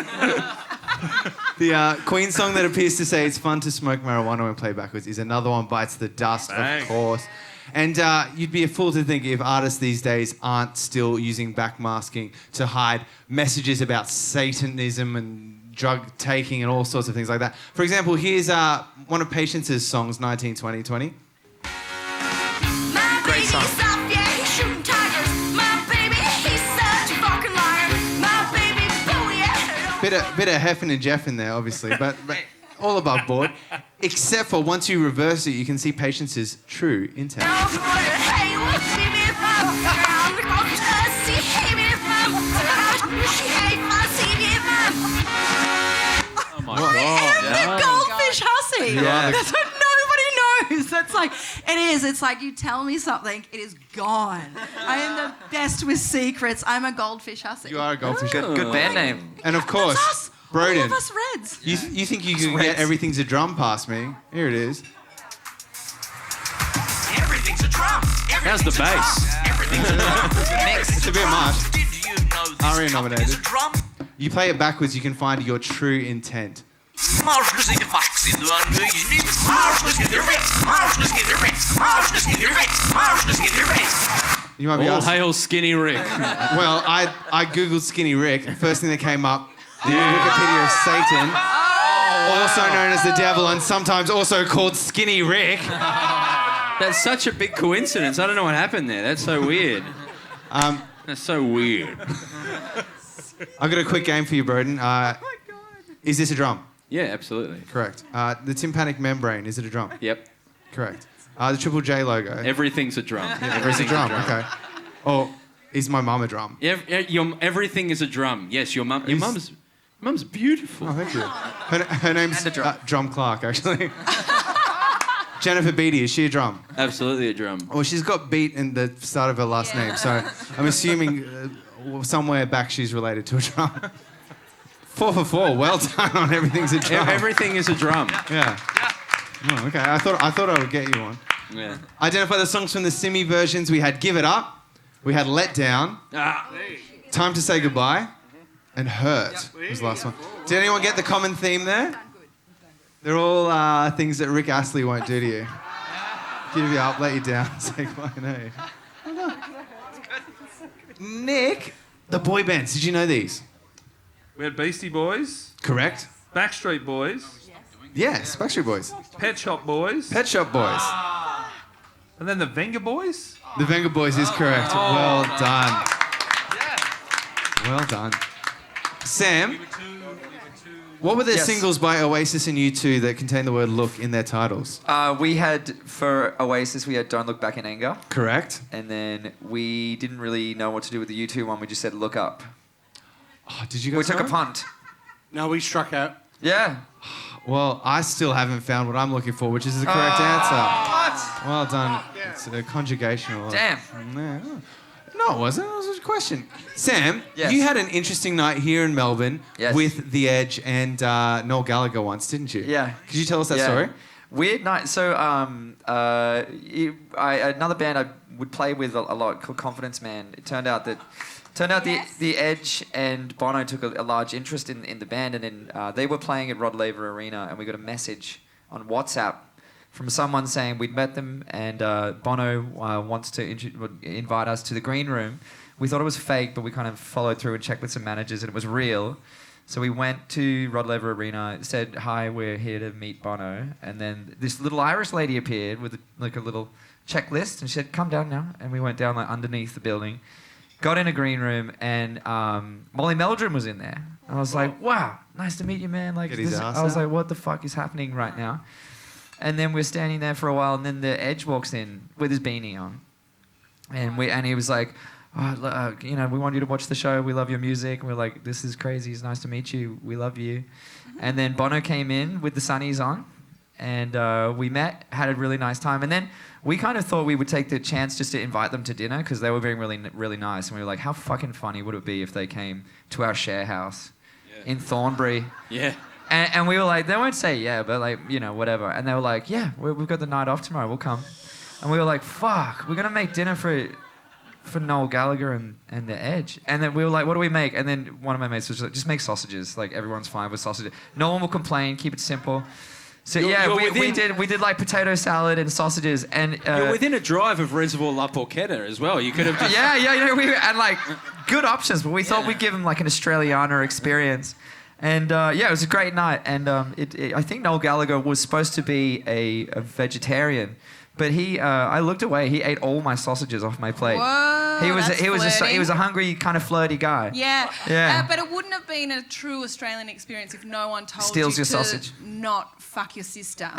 The Queen song that appears to say it's fun to smoke marijuana when played backwards is Another One Bites the Dust, Bang. of course. And you'd be a fool to think if artists these days aren't still using backmasking to hide messages about Satanism and drug taking and all sorts of things like that. For example, here's one of Patience's songs, 1920. Great song. Bit of Heffin and Jeff in there, obviously, but all above board. Except for once you reverse it, you can see Patience's true intent. Oh my God. The goldfish hussy. Yeah. That's what nobody knows. That's like, it is. It's like you tell me something, it is gone. I am the best with secrets. I'm a goldfish hussy. You are a goldfish. Good band name. And of course, Broden. All of us Reds. You think you can get Everything's a Drum past me? Here it is. Everything's a drum. How's the bass? Everything's a drum. It's a bit much. Did you know this ARIA nominated. is a drum? You play it backwards, you can find your true intent. You might be All asking, hail Skinny Rick. well, I googled Skinny Rick. First thing that came up, the Wikipedia of Satan, also known as the devil and sometimes also called Skinny Rick. That's such a big coincidence. I don't know what happened there. That's so weird. That's so weird. I've got a quick game for you, Broden. Is this a drum? Yeah, absolutely. Correct. The tympanic membrane, is it a drum? Yep. Correct. The Triple J logo. Everything's a drum. It's a Everything's drum, okay. Or is my mum a drum? Everything is a drum. Yes, your mum's beautiful. Oh, thank you. Her name's Drum Clark, actually. Jennifer Beattie, is she a drum? Absolutely a drum. Well, she's got beat in the start of her last name, so I'm assuming somewhere back she's related to a drum. 4 for 4, well done on Everything's a Drum. Everything is a drum. Yeah. Oh, okay. I thought I would get you one. Yeah. Identify the songs from the Simi versions. We had Give It Up, we had Let Down, Time to Say Goodbye, and Hurt was the last one. Did anyone get the common theme there? They're all things that Rick Astley won't do to you. Give you up, let you down, say goodbye. No. Nick, the boy bands. Did you know these? We had Beastie Boys. Correct. Backstreet Boys. Yes, Backstreet Boys. Pet Shop Boys. Pet Shop Boys. And then the Venga Boys. The Venga Boys is correct. Oh. Well done. Well done. Sam, what were the singles by Oasis and U2 that contain the word look in their titles? We had, for Oasis, we had Don't Look Back in Anger. Correct. And then we didn't really know what to do with the U2 one. We just said Look Up. Oh, did you guys We took know a it? punt. No, we struck out. Yeah. Well, I still haven't found what I'm looking for, which is the correct answer. What? Well done. It's a conjugational. Damn. No, it wasn't. It was a question. Sam, Yes. you had an interesting night here in Melbourne Yes. with The Edge and Noel Gallagher once, didn't you? Yeah. Could you tell us that Yeah. story? Weird night. So, another band I would play with a lot called Confidence Man. It turned out the Edge and Bono took a large interest in the band, and then they were playing at Rod Laver Arena, and we got a message on WhatsApp from someone saying we'd met them, and Bono wants to invite us to the green room. We thought it was fake, but we kind of followed through and checked with some managers, and it was real. So we went to Rod Laver Arena, said, hi, we're here to meet Bono. And then this little Irish lady appeared with a little checklist, and she said, come down now. And we went down underneath the building, got in a green room, and Molly Meldrum was in there. And I was like, wow, nice to meet you, man. Like, Get his ass I was out. like, what the fuck is happening right now? And then we're standing there for a while, and then the Edge walks in with his beanie on. And he was like, we want you to watch the show. We love your music. And we're like, this is crazy. It's nice to meet you. We love you. And then Bono came in with the sunnies on, and we met, had a really nice time. And then we kind of thought we would take the chance just to invite them to dinner because they were being really, really nice. And we were like, how fucking funny would it be if they came to our share house in Thornbury? Yeah. And we were like, they won't say yeah, but like, whatever. And they were like, yeah, we've got the night off tomorrow. We'll come. And we were like, fuck, we're going to make dinner for Noel Gallagher and the Edge. And then we were like, what do we make? And then one of my mates was like, just make sausages. Like, everyone's fine with sausages. No one will complain. Keep it simple. So we did like potato salad and sausages. And you're within a drive of Reservoir La Porchetta as well. You could have just... and like good options. But we thought we'd give them like an Australiana experience. And it was a great night. And I think Noel Gallagher was supposed to be a vegetarian. But I looked away. He ate all my sausages off my plate. Whoa, he was flirty. a hungry, kind of flirty guy. Yeah. But it wouldn't have been a true Australian experience if no one told Steals you your to sausage. not fuck your sister.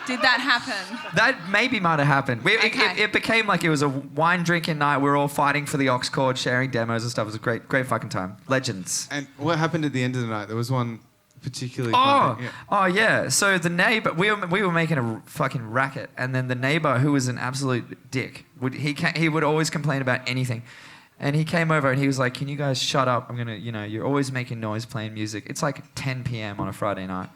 Did that happen? That maybe might have happened. It became like it was a wine drinking night. We were all fighting for the aux cord, sharing demos and stuff. It was a great fucking time. Legends. And what happened at the end of the night? There was one particularly yeah. So the neighbor, we were making a fucking racket, and then the neighbor, who was an absolute dick, he would always complain about anything, And he came over and he was like, can you guys shut up? I'm gonna, you're always making noise playing music. It's like 10 p.m. on a Friday night.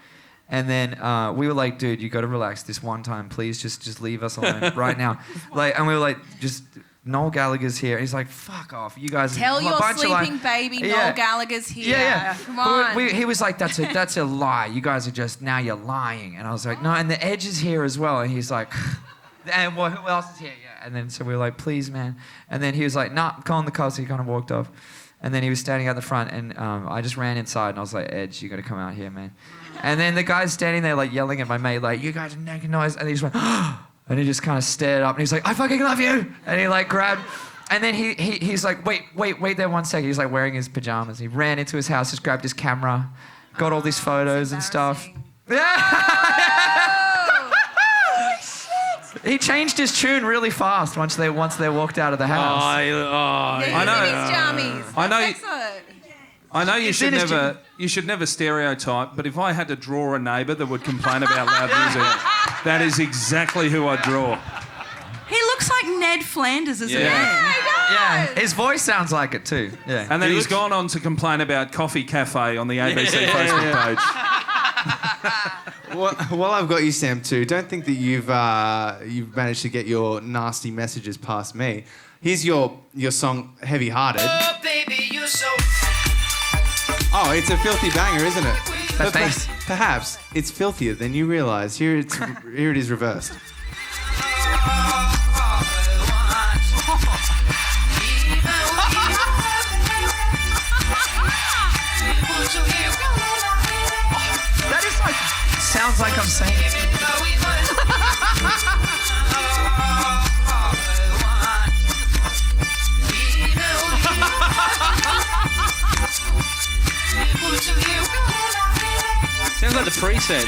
And then we were like, dude, you got to relax this one time, please. Just leave us alone right now. And we were like, just Noel Gallagher's here. And he's like, fuck off, you guys. Tell your sleeping baby Noel Gallagher's here. Yeah. Come on. He was like, that's a lie. You guys are now you're lying. And I was like, no. And the Edge is here as well. And he's like, and who else is here? Yeah. And then so we were like, please, man. And then he was like, nah, I'm calling the cops. He kind of walked off. And then he was standing out the front, and I just ran inside, and I was like, Edge, you got to come out here, man. And then the guy's standing there, like, yelling at my mate, like, you guys are making noise. And he just went, and he just kind of stared up, and he's like, I fucking love you. And he, like, grabbed, and then he's like, wait there 1 second. He's, like, wearing his pajamas. He ran into his house, just grabbed his camera, got all these photos and stuff. Yeah. He changed his tune really fast once they walked out of the house. I know you should never stereotype, but if I had to draw a neighbour that would complain about loud music, that is exactly who I'd draw. He looks like Ned Flanders as a man. Yeah, his voice sounds like it too. Yeah. And then he's gone on to complain about Coffee Cafe on the ABC Facebook page. Well, I've got you, Sam, too. Don't think that you've managed to get your nasty messages past me. Here's your song, Heavy Hearted. Oh, baby, you're so... Oh, it's a filthy banger, isn't it? But perhaps it's filthier than you realise. Here it is reversed. That is like, sounds like I'm saying it. Sounds like the preset.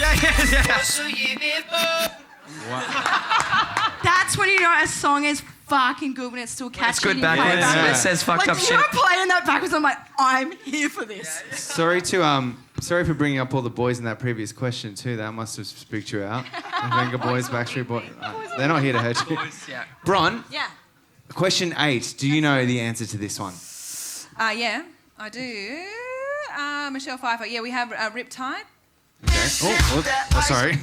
That's when you know a song is fucking good when it's still catchy. It's good backwards. It says fucked up shit. Like, you're playing that backwards, I'm like, I'm here for this. Sorry for bringing up all the boys in that previous question too. That must have spooked you out. The Venga Boys, Backstreet Boys. They're not here to hurt you. Bron. Yeah. Question 8. Do you know the answer to this one? Yeah, I do. Michelle Pfeiffer. Yeah, we have Riptide. Okay. Oh, sorry.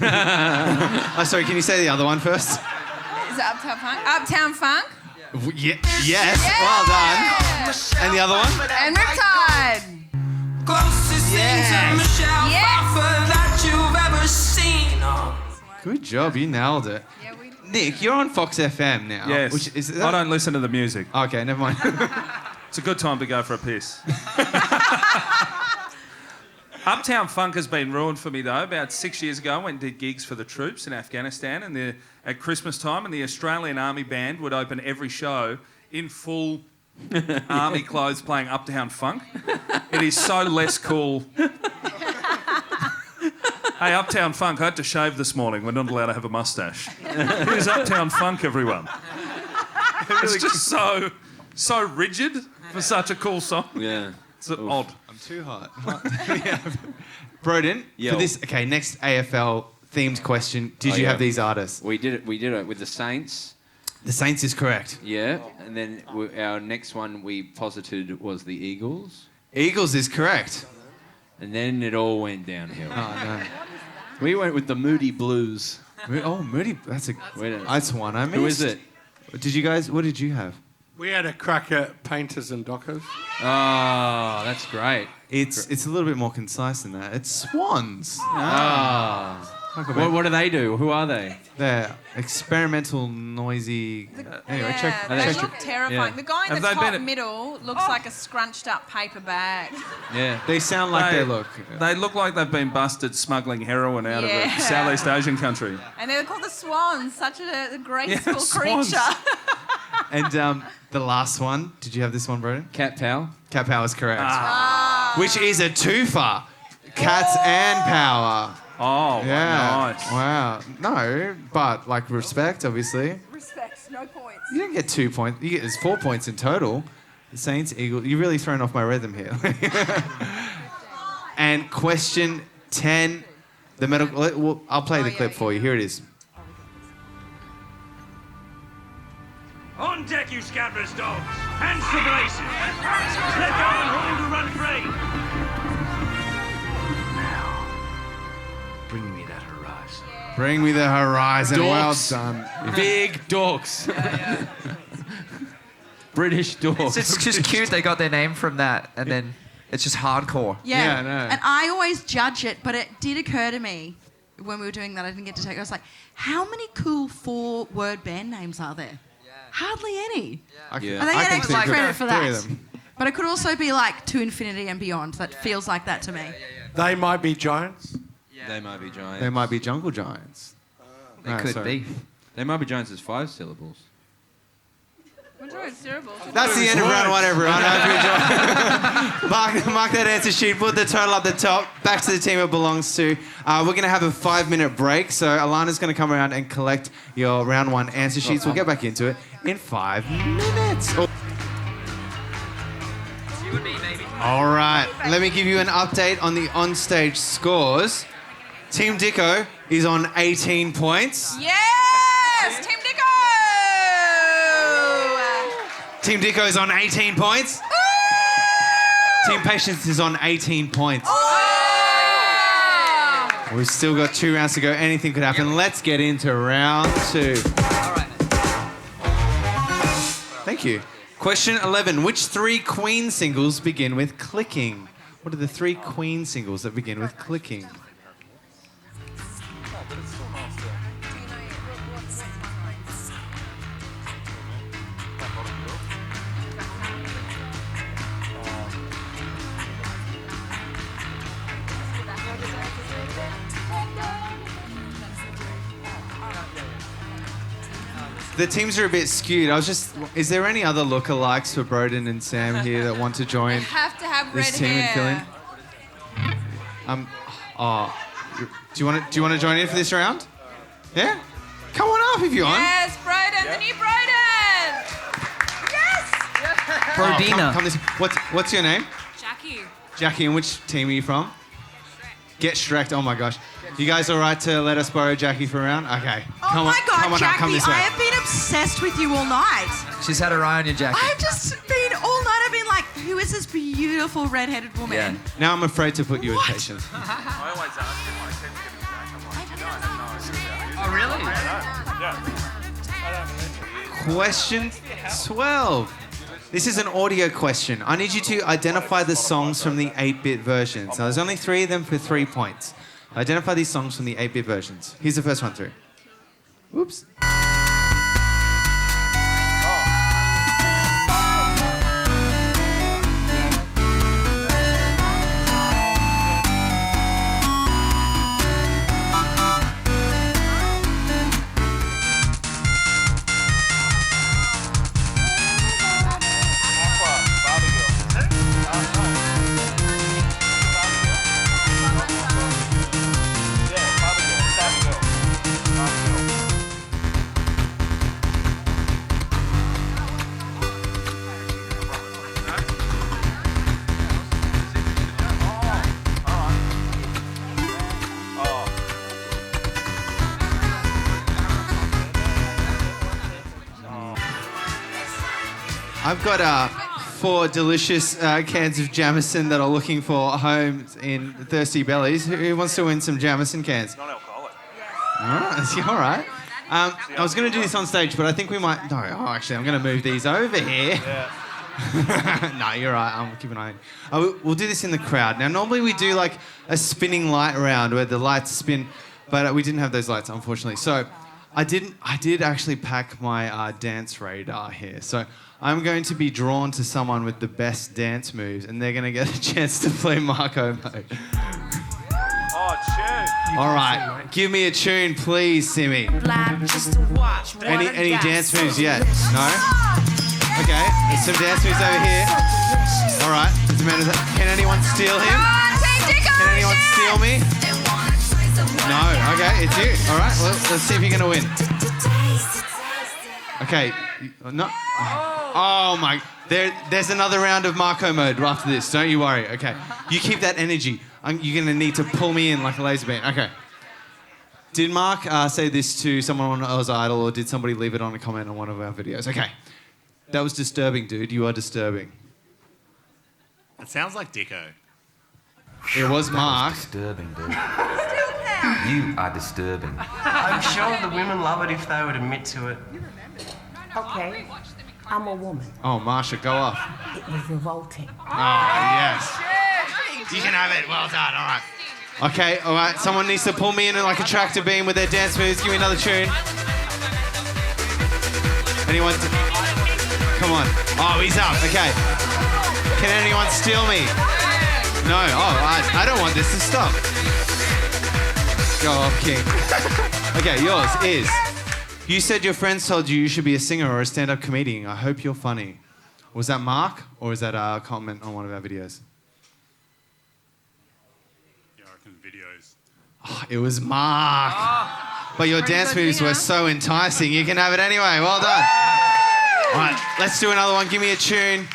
Sorry, can you say the other one first? Is it Uptown Funk? Uptown Funk. Yes. Well done. And the other one? And Riptide. Closest thing to Michelle Pfeiffer that you've ever seen. Good job, you nailed it. Yeah, we... Nick, you're on Fox FM now. Yes. I don't listen to the music. Okay, never mind. It's a good time to go for a piss. Uptown Funk has been ruined for me, though. About 6 years ago, I went and did gigs for the troops in Afghanistan, and at Christmas time, and the Australian Army Band would open every show in full army clothes playing Uptown Funk. It is so less cool. Hey, Uptown Funk, I had to shave this morning. We're not allowed to have a mustache. Here's Uptown Funk, everyone. It's just so rigid for such a cool song. Yeah. It's odd. I'm too hot. Broden, for this next AFL themed question, did you have these artists? We did it with the Saints. The Saints is correct. Yeah, and then our next one we posited was the Eagles. Eagles is correct. And then it all went downhill. Oh, no. We went with the Moody Blues. Oh, Moody. That's one I missed. Who is it? What did you have? We had a crack at Painters and Dockers. Oh, that's great. It's a little bit more concise than that. It's Swans. What do they do? Who are they? They're experimental, noisy... Anyway, check. They look terrifying. Yeah. The guy in the top middle looks like a scrunched up paper bag. Yeah. They sound like they look. They look like they've been busted smuggling heroin out of a Southeast Asian country. And they're called the Swans, such a graceful swans. creature. And the last one, did you have this one, Broden? Cat Power. Cat Power is correct. Which is a twofer. Cats and Power. Oh, yeah. Nice. Wow. No, but like respect, obviously. Respect, no points. You don't get 2 points. There's 4 points in total. The Saints, Eagles. You're really throwing off my rhythm here. And question 10, the medical. I'll play the clip for you. Here it is. On deck, you scabrous dogs. Hands to braces. Let go and hold to run free. Now, bring me that horizon. Bring me the horizon. Dorks. Well done. Big dorks. British dorks. It's just cute they got their name from that, and then it's just hardcore. Yeah, I know. and I always judge it, but it did occur to me when we were doing that, I didn't get to take it. I was like, how many cool 4-word band names are there? Hardly any. I I think I can get think of credit for 3 of that. them. But it could also be like To Infinity and Beyond. That feels like that to me. They might be giants. They might be giants. They might be jungle giants. They could be. They might be giants as 5 syllables. That's the end of round 1, everyone. I hope you enjoyed. Mark that answer sheet. Put the total up the top. Back to the team it belongs to. We're going to have a 5-minute break. So Alana's going to come around and collect your round 1 answer sheets. We'll get back into it in 5 minutes. All right. Let me give you an update on the onstage scores. Team Dicko is on 18 points. Yes! Team Dicko! Team Dicko is on 18 points. Team Patience is on 18 points. We've still got 2 rounds to go. Anything could happen. Let's get into round 2. Thank you. Question 11. Which 3 Queen singles begin with clicking? What are the 3 Queen singles that begin with clicking? The teams are a bit skewed. Is there any other lookalikes for Broden and Sam here that want to join Have to have red this team and fill in? hair. Do you want to join in for this round? Yeah? Come on up if you want. Yes, Broden, the new Broden! Yes! Brodina. Come this. What's your name? Jacqui. Jacqui, and which team are you from? Get Shrek. Oh my gosh. You guys all right to let us borrow Jacqui for a round? Okay. Oh my God, come on up, come Jacqui, this way. I have been obsessed with you all night. She's had her eye on you, Jacqui. I've just been all night. I've been like, who is this beautiful red-headed woman? Yeah. Now I'm afraid to put you in patience. I always ask him, like, can you get him back? I'm like, no, I don't know. Oh, really? Question 12. This is an audio question. I need you to identify the songs from the 8-bit versions. Now, there's only 3 of them for 3 points. Identify these songs from the 8-bit versions. Here's the first one through. Whoops. I've got 4 delicious cans of Jameson that are looking for homes in thirsty bellies. Who wants to win some Jameson cans? Non-alcoholic. All right. I was going to do this on stage, but I think we might... No, actually, I'm going to move these over here. Yeah. No, you're right. I'll keep an eye on you. We'll do this in the crowd. Now, normally we do like a spinning light round where the lights spin, but we didn't have those lights, unfortunately. So I did actually pack my dance radar here. So I'm going to be drawn to someone with the best dance moves, and they're going to get a chance to play Marco mode. Oh, tune. All right, give me a tune, please, Simmy. Any dance moves yet? No? Okay, there's some dance moves over here. All right, can anyone steal him? Can anyone steal me? No, okay, it's you. All right, well, let's see if you're going to win. Okay, no. Oh my, there's another round of Marco mode after this, don't you worry. Okay, you keep that energy. You're going to need to pull me in like a laser beam. Okay. Did Mark say this to someone on Oz Idol, or did somebody leave it on a comment on one of our videos? Okay. That was disturbing, dude. You are disturbing. It sounds like Dicko. It was Mark. Disturbing, dude. You are disturbing. I'm sure the women love it if they would admit to it. Okay, I'm a woman. Oh, Marsha, go off. It was revolting. Oh, yes. You can have it. Well done. All right. Okay, all right. Someone needs to pull me in like a tractor beam with their dance moves. Give me another tune. Anyone? Come on. Oh, he's up. Okay. Can anyone steal me? No. Oh, I don't want this to stop. Go off, King. Okay, yours is... You said your friends told you should be a singer or a stand-up comedian. I hope you're funny. Was that Mark, or is that a comment on one of our videos? Yeah, I reckon videos. Oh, it was Mark. But your dance moves were so enticing. You can have it anyway. Well done. All right, let's do another one. Give me a tune.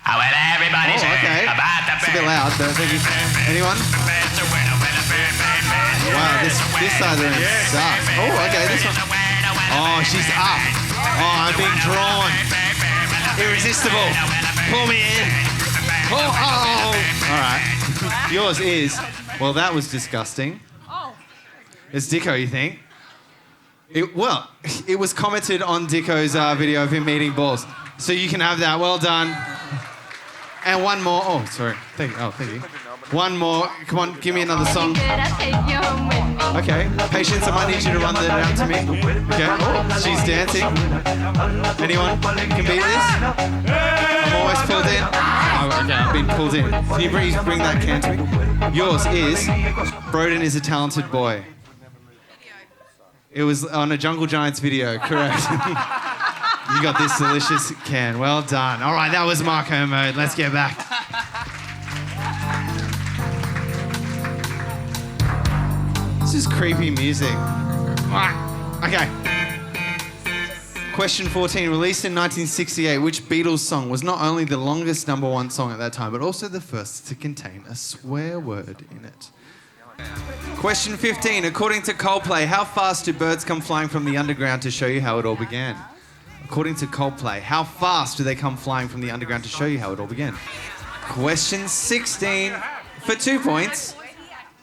Oh, well, everybody okay. It's a bit loud, but thank you. Anyone? Wow, this side of the room sucks. Oh, okay, this one. Oh, she's up. Oh, I'm being drawn. Irresistible. Pull me in. Oh. All right. Yours is, well, that was disgusting. It's Dicko, you think? It was commented on Dicko's video of him eating balls. So you can have that. Well done. And one more. Oh, sorry. Thank you. One more. Come on, give me another song. Okay. Patience, I might need you to run that out to me. Okay. Oh, she's dancing. Anyone can beat this? I'm always pulled in. Oh, okay, I've been pulled in. Can you bring that can to me? Yours is Broden is a talented boy. It was on a Jungle Giants video, correct. You got this delicious can. Well done. All right, that was Marco mode. Let's get back. This is creepy music. All right. Okay. Question 14. Released in 1968, which Beatles song was not only the longest #1 song at that time, but also the first to contain a swear word in it? Question 15. According to Coldplay, how fast do birds come flying from the underground to show you how it all began? According to Coldplay, how fast do they come flying from the underground to show you how it all began? Question 16. For 2 points.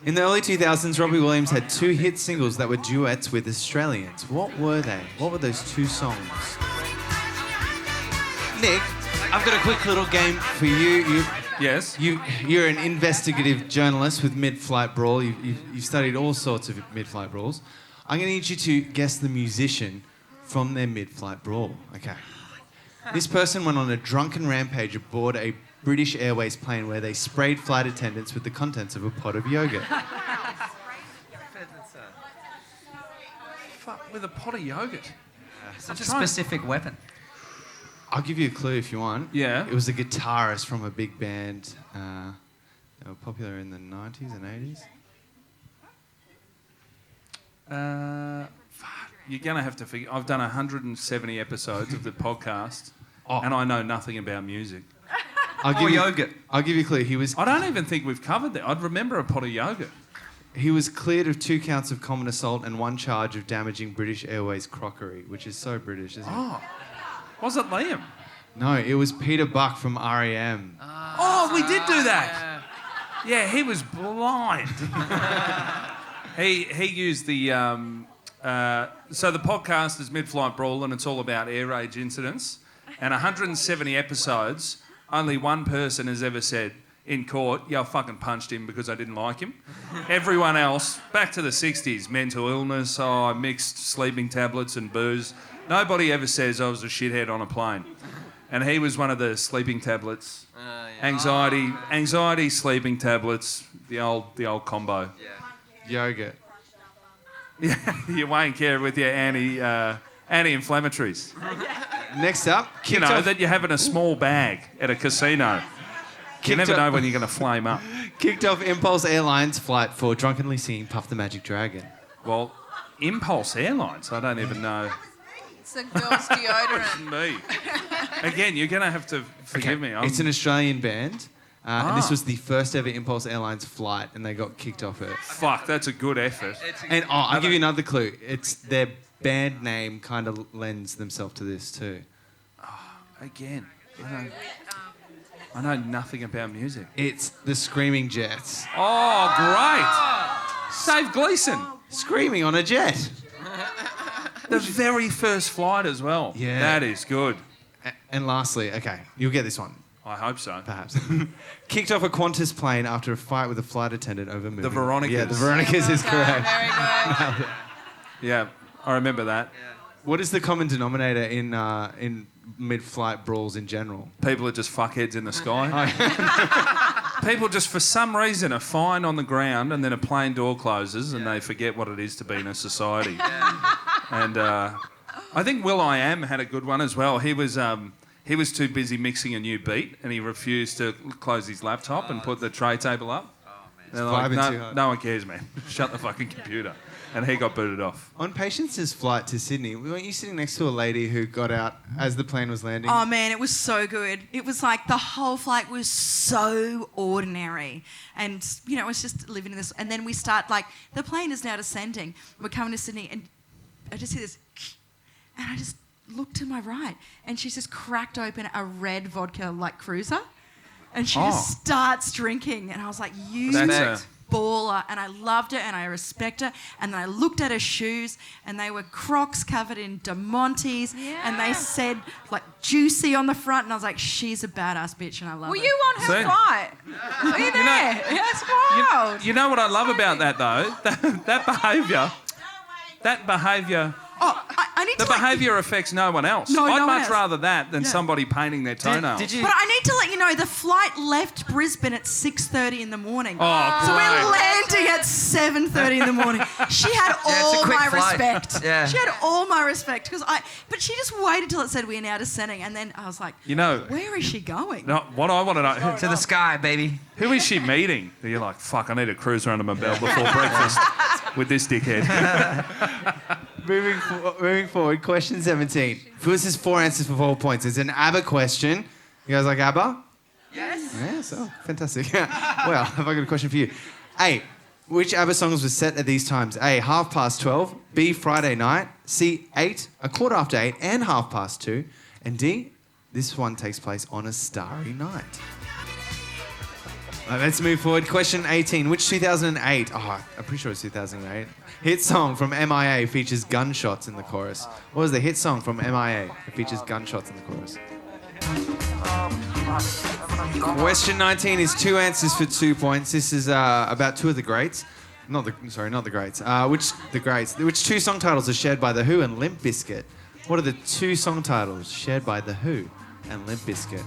In the early 2000s, Robbie Williams had 2 hit singles that were duets with Australians. What were they? What were those 2 songs? Nick, I've got a quick little game for you. Yes? You're an investigative journalist with Mid-Flight Brawl. You've studied all sorts of mid-flight brawls. I'm going to need you to guess the musician from their mid-flight brawl. Okay. This person went on a drunken rampage aboard a British Airways plane where they sprayed flight attendants with the contents of a pot of yogurt. Fuck, with a pot of yogurt? Such a specific weapon. I'll give you a clue if you want. Yeah. It was a guitarist from a big band. They were popular in the 90s and 80s. You're going to have to figure... I've done 170 episodes of the podcast, and I know nothing about music. I'll give you a clue. He was... I don't even think we've covered that. I'd remember a pot of yogurt. He was cleared of 2 counts of common assault and 1 charge of damaging British Airways crockery, which is so British, isn't it? Was it Liam? No, it was Peter Buck from R.E.M. Oh, we did do that. Yeah, he was blind. he used the... so the podcast is Mid-Flight Brawl, and it's all about air rage incidents. And 170 episodes, only one person has ever said in court, I fucking punched him because I didn't like him. Everyone else, back to the 60s, mental illness, I mixed sleeping tablets and booze. Nobody ever says I was a shithead on a plane. And he was one of the sleeping tablets. Anxiety, sleeping tablets, the old combo. Yeah. Yogurt. Yeah, you won't care with your anti-inflammatories. Next up, that you have in a small bag at a casino. You never know when you're going to flame up. Kicked off Impulse Airlines flight for drunkenly singing Puff the Magic Dragon. Well, Impulse Airlines, I don't even know. It's a girl's deodorant. Me. Again, you're going to have to forgive me. It's an Australian band. And this was the first ever Impulse Airlines flight, and they got kicked off it. Fuck, that's a good effort. And I'll give you another clue. It's their band name kind of lends themselves to this too. Again, I know nothing about music. It's the Screaming Jets. Oh, great! Save Gleason. Screaming on a jet. The very first flight as well. Yeah. That is good. And lastly, okay, you'll get this one. I hope so. Perhaps. Kicked off a Qantas plane after a fight with a flight attendant over moving. The Veronicas. Yeah, the Veronicas is correct. Very good. Yeah, I remember that. What is the common denominator in mid-flight brawls in general? People are just fuckheads in the sky. People just, for some reason, are fine on the ground and then a plane door closes and they forget what it is to be in a society. And I think Will.i.am had a good one as well. He was too busy mixing a new beat and he refused to close his laptop and put the tray table up. They're like, no one cares, man. Shut the fucking computer. And he got booted off. On Patience's flight to Sydney, weren't you sitting next to a lady who got out as the plane was landing? Oh man, it was so good. It was like the whole flight was so ordinary. And, you know, it was just living in this. And then we start, like, the plane is now descending. We're coming to Sydney and I just hear this, and I just looked to my right and she's just cracked open a red vodka, like, cruiser. And she just starts drinking. And I was like, you baller. And I loved her and I respect her. And then I looked at her shoes and they were Crocs covered in Demontes. Yeah. And they said, like, juicy on the front. And I was like, she's a badass bitch and I love her. Were you on her flight? Were you there? That's wild. You know what I love about that, though? That behaviour... Oh, I need the to behaviour affects no one else. I'd much rather that than somebody painting their toenails. But I need to let you know, the flight left Brisbane at 6:30 in the morning. Oh, so we're landing at 7:30 in the morning. She had all my respect. Yeah. She had all my respect but she just waited till it said we are now descending, and then I was like, you know, where is she going? No, what I want to know to the sky, baby. Who is she meeting? You're like, fuck, I need to cruise around in my bell before breakfast with this dickhead. Moving forward, question 17. This is 4 answers for 4 points. It's an ABBA question. You guys like ABBA? Yes. Yes, oh, fantastic. Well, have I got a question for you? A, which ABBA songs were set at these times? A, 12:30. B, Friday night. C, 8, 8:15, and 2:30. And D, this one takes place on a starry night. Let's move forward. Question 18. Which 2008, I'm pretty sure it's 2008, hit song from MIA features gunshots in the chorus? What was the hit song from MIA that features gunshots in the chorus? Question 19 is 2 answers for 2 points. This is about two of the greats. Not the greats. Which 2 song titles are shared by The Who and Limp Bizkit? What are the 2 song titles shared by The Who and Limp Bizkit?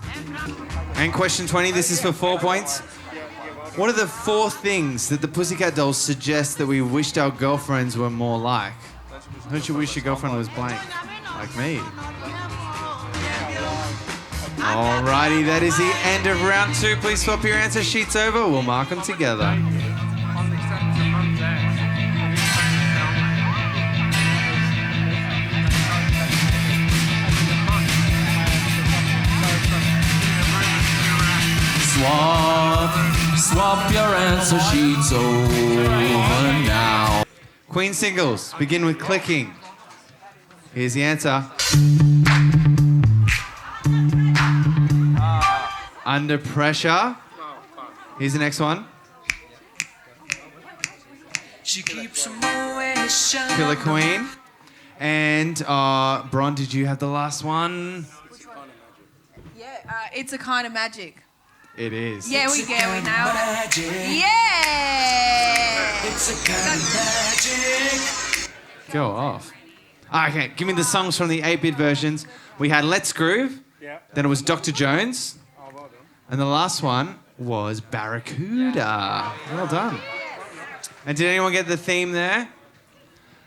And question 20, this is for 4 points. What are the 4 things that the Pussycat Dolls suggest that we wished our girlfriends were more like? Don't you wish your girlfriend was blank? Like me. Alrighty, that is the end of round 2. Please swap your answer sheets over. We'll mark them together. Swap your answer sheets over now. Queen singles, begin with clicking. Here's the answer. Under Pressure. Here's the next one. Killer Queen. And Bron, did you have the last one? Yeah, It's a Kind of Magic. It is. Yeah, we nailed it. Yeah! It's a kind of magic. Go off. Okay, give me the songs from the 8-bit versions. We had Let's Groove. Yeah. Then it was Dr. Jones. Oh, well done. And the last one was Barracuda. Well done. And did anyone get the theme there?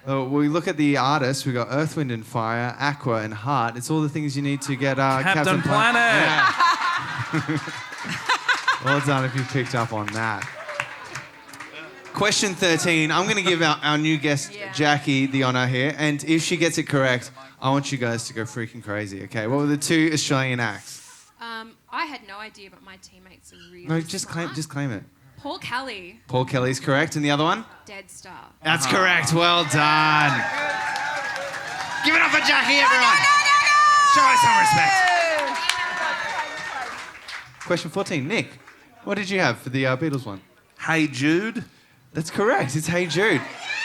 We look at the artists. We got Earth, Wind and Fire, Aqua and Heart. It's all the things you need to get Captain Planet. Yeah. Well done if you picked up on that. Question 13. I'm going to give our new guest, Jacqui, the honour here. And if she gets it correct, I want you guys to go freaking crazy, okay? What were the 2 Australian acts? I had no idea, but my teammates are really No, just smart. claim it. Paul Kelly, Paul Kelly's correct, and the other one? Dead Star. That's correct. Well done. Give it up for Jacqui, everyone. Show us some respect. Question 14, Nick. What did you have for the Beatles one? Hey Jude. That's correct. It's Hey Jude,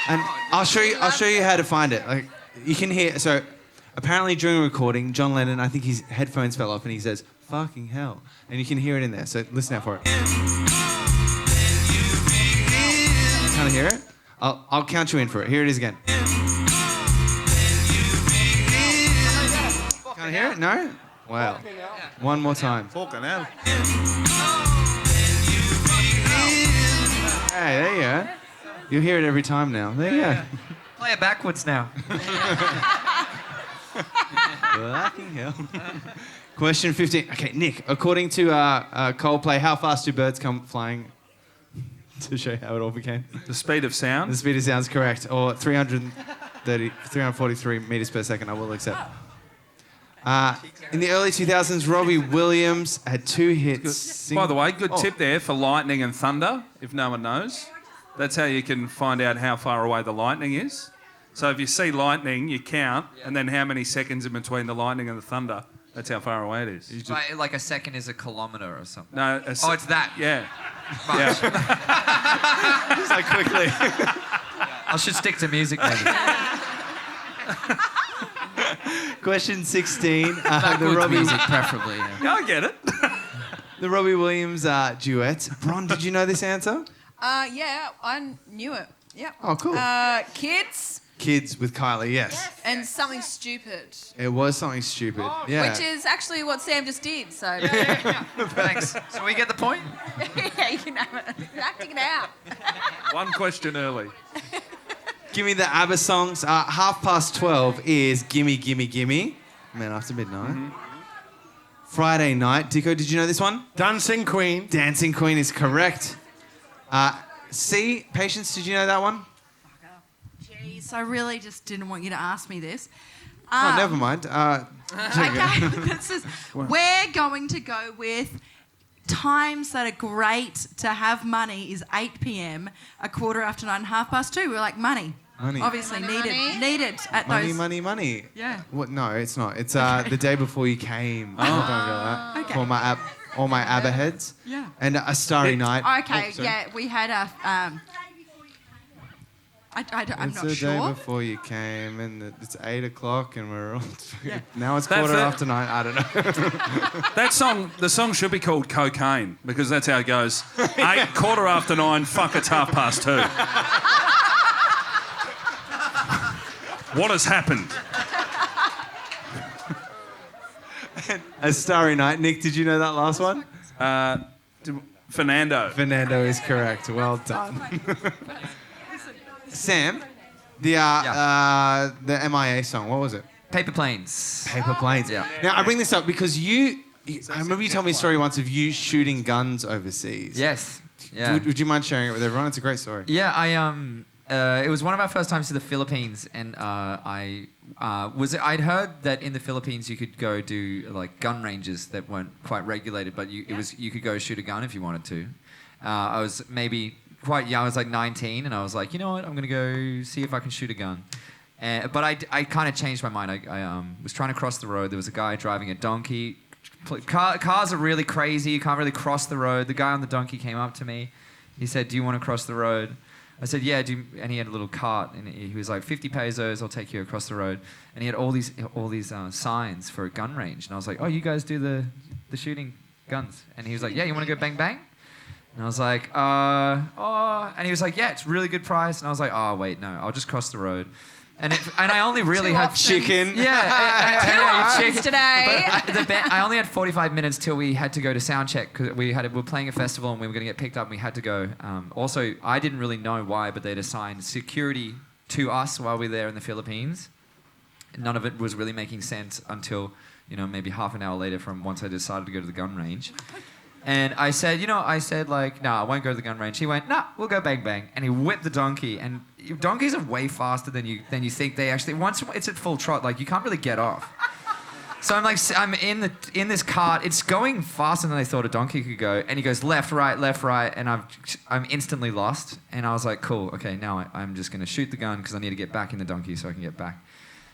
and I'll show you how to find it. Like you can hear. So apparently during recording, John Lennon, I think his headphones fell off, and he says "fucking hell," and you can hear it in there. So listen out for it. Can't hear it? I'll count you in for it. Here it is again. Can't hear it? No? Wow. One more time. Fucking hell. Hey, there you go. You'll hear it every time now. There you go. Play it backwards now. Fucking hell. Question 15. Okay, Nick, according to Coldplay, how fast do birds come flying? To show you how it all began. The speed of sound? The speed of sound is correct. Or 343 metres per second, I will accept. In the early 2000s, Robbie Williams had 2 hits. By the way, good tip there for lightning and thunder, if no one knows. That's how you can find out how far away the lightning is. So if you see lightning, you count, and then how many seconds in between the lightning and the thunder. That's how far away it is. Like a second is a kilometre or something. No, it's that. Yeah. Much. Just like quickly. I should stick to music maybe. Question 16. Backwards music, preferably. Yeah. I get it. The Robbie Williams duet. Bron, did you know this answer? Yeah, I knew it. Yep. Oh, cool. Kids. Kids with Kylie, yes. And something stupid. It was something stupid. Yeah. Which is actually what Sam just did, so... Thanks. So we get the point? Yeah, you can have it. You're acting it out. One question early. Give me the ABBA songs. 12:30 is Gimme, Gimme, Gimme. Man After Midnight. Mm-hmm. Friday Night. Dicko, did you know this one? Dancing Queen. Dancing Queen is correct. C, Patience, did you know that one? Jeez, I really just didn't want you to ask me this. Oh, never mind. Okay, this is, we're going to go with times that are great to have money is 8 p.m, 9:15, 2:30. We're like money. Money. Obviously needed at Money, those. money. Yeah. What? No, it's not. It's the day before you came. Oh. Don't go that. Okay. For all my ABBA heads. Yeah. And A Starry Night. Okay, yeah, we had a. I'm it's not the sure. day before you came, and it's 8 o'clock, and we're all. Yeah. Now it's That's 9:15. I don't know. That song, the song should be called Cocaine, because that's how it goes. 8, 9:15, fuck, it's 2:30. What has happened? A Starry Night. Nick, did you know that last one? Fernando. Fernando is correct. Well done. Sam, the MIA song, what was it? Paper Planes. Paper Planes. Yeah. Now, I bring this up because I remember you told me a story once of you shooting guns overseas. Yes. Yeah. Would you mind sharing it with everyone? It's a great story. Yeah, it was one of our first times to the Philippines, and I'd heard that in the Philippines you could go do like gun ranges that weren't quite regulated, but you could go shoot a gun if you wanted to. I was maybe quite young. I was like 19, and I was like, you know what, I'm gonna go see if I can shoot a gun. But I kind of changed my mind. I was trying to cross the road. There was a guy driving a donkey. Cars are really crazy. You can't really cross the road. The guy on the donkey came up to me. He said, "Do you want to cross the road?" I said, "Yeah." And he had a little cart, and he was like, 50 pesos, I'll take you across the road. And he had all these signs for a gun range. And I was like, "Oh, you guys do the shooting guns?" And he was like, "Yeah, you want to go bang bang?" And I was like, and he was like, "Yeah, it's really good price." And I was like, "Oh, wait, no, I'll just cross the road." And I only really had chicken. Yeah, Two options today. But I only had 45 minutes till we had to go to sound check because we were playing a festival and we were going to get picked up and we had to go. Also, I didn't really know why, but they'd assigned security to us while we were there in the Philippines. None of it was really making sense until maybe half an hour later from once I decided to go to the gun range. And I said, no, I won't go to the gun range. He went, nah, we'll go bang bang. And he whipped the donkey. And donkeys are way faster than you think they actually. Once it's at full trot, like you can't really get off. So I'm in this cart. It's going faster than I thought a donkey could go. And he goes left, right, and I'm instantly lost. And I was like, cool, okay, now I'm just going to shoot the gun because I need to get back in the donkey so I can get back.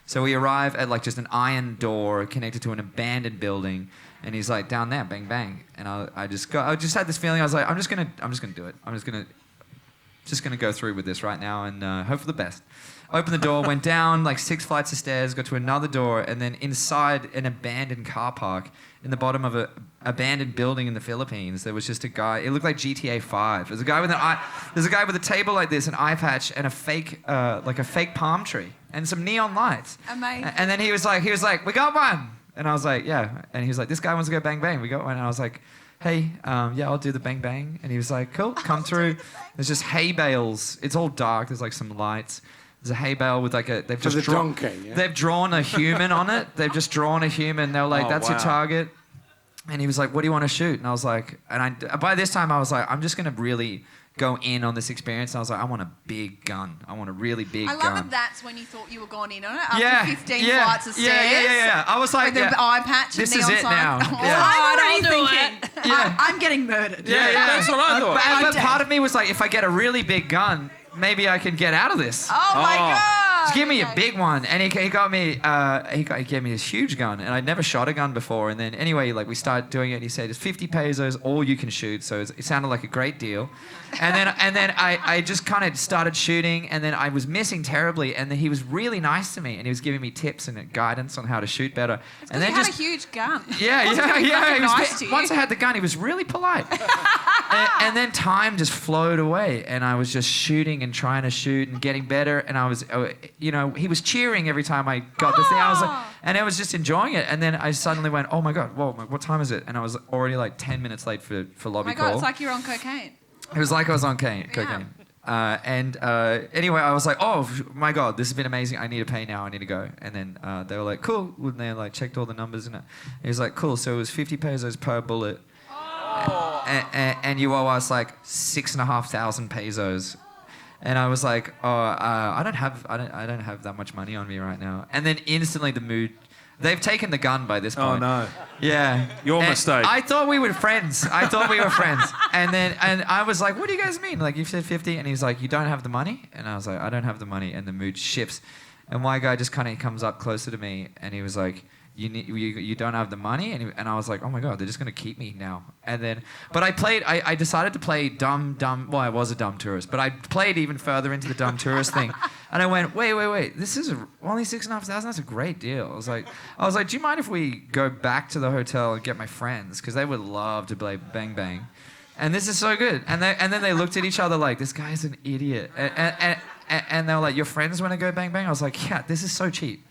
So we arrive at like just an iron door connected to an abandoned building. And he's like, down there, bang, bang. And I just had this feeling. I was like, I'm just gonna do it. I'm just gonna go through with this right now and hope for the best. Opened the door, went down like 6 flights of stairs, got to another door, and then inside an abandoned car park in the bottom of an abandoned building in the Philippines, there was just a guy. It looked like GTA 5. There's a guy with a table like this, an eye patch, and a fake palm tree, and some neon lights. Amazing. And then he was like, we got one. And I was like, yeah. And he was like, this guy wants to go bang bang. We got one. And I was like, hey, yeah, I'll do the bang bang. And he was like, cool, come through. There's just hay bales. It's all dark. There's like some lights. There's a hay bale with like they've drawn a human on it. They've just drawn a human. They were like, that's your target. And he was like, what do you want to shoot? And I was like, by this time I was like, I'm just going to really go in on this experience. And I was like, I want a big gun. I want a really big gun. I love that that's when you thought you were going in on it after 15 flights of stairs. Yeah. I was like, with the eye patch and this is neon it sign. now. I'm already I'll do thinking, I'm getting murdered. Yeah. That's what I thought. But part of me was like, if I get a really big gun, maybe I can get out of this. Oh my God. Just give me a big one. And he got me, he gave me this huge gun, and I'd never shot a gun before. And then anyway, like we started doing it, and he said, it's 50 pesos, all you can shoot. So it sounded like a great deal. And then I just kind of started shooting, and then I was missing terribly. And then he was really nice to me, and he was giving me tips and guidance on how to shoot better. And then had a huge gun. Yeah. Nice to you. Once I had the gun, he was really polite. and then time just flowed away, and I was just shooting and trying to shoot and getting better. And I was, he was cheering every time I got the thing. I was like, and I was just enjoying it. And then I suddenly went, oh my God, whoa, what time is it? And I was already like 10 minutes late for lobby call. Oh my God, it's like you're on cocaine. It was like I was on cocaine. Anyway, I was like, oh my God, this has been amazing. I need to pay now. I need to go. And then they were like, cool. And they like checked all the numbers and he was like, cool. So it was 50 pesos per bullet. And you owe us like 6,500 pesos. And I was like, I don't have that much money on me right now. And then instantly the mood. They've taken the gun by this point. Oh no. Yeah. Your mistake. I thought we were friends. And I was like, what do you guys mean? Like you said 50, and he's like, you don't have the money? And I was like, I don't have the money. And the mood shifts. And my guy just kind of comes up closer to me, and he was like, you don't have the money? And I was like, oh my God, they're just going to keep me now. But I decided to play dumb, well, I was a dumb tourist, but I played even further into the dumb tourist thing. And I went, wait, this is only 6,500, that's a great deal. I was like, do you mind if we go back to the hotel and get my friends? Because they would love to play Bang Bang. And this is so good. And then they looked at each other like, this guy's an idiot. And they were like, your friends want to go Bang Bang? I was like, yeah, this is so cheap.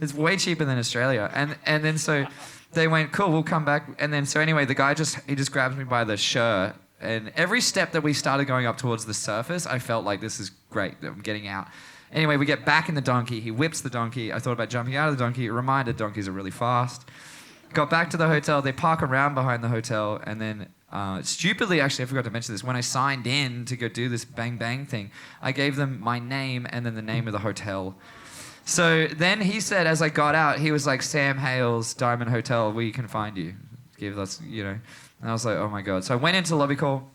It's way cheaper than Australia. And then so they went, cool, we'll come back. And then so anyway, the guy just grabs me by the shirt. And every step that we started going up towards the surface, I felt like this is great, I'm getting out. Anyway, we get back in the donkey. He whips the donkey. I thought about jumping out of the donkey. Reminded donkeys are really fast. Got back to the hotel. They park around behind the hotel. And then stupidly, actually, I forgot to mention this. When I signed in to go do this Bang Bang thing, I gave them my name and then the name of the hotel. So then he said, as I got out, he was like, Sam Hales, Diamond Hotel, we can find you. Give us, And I was like, oh my God. So I went into the lobby call.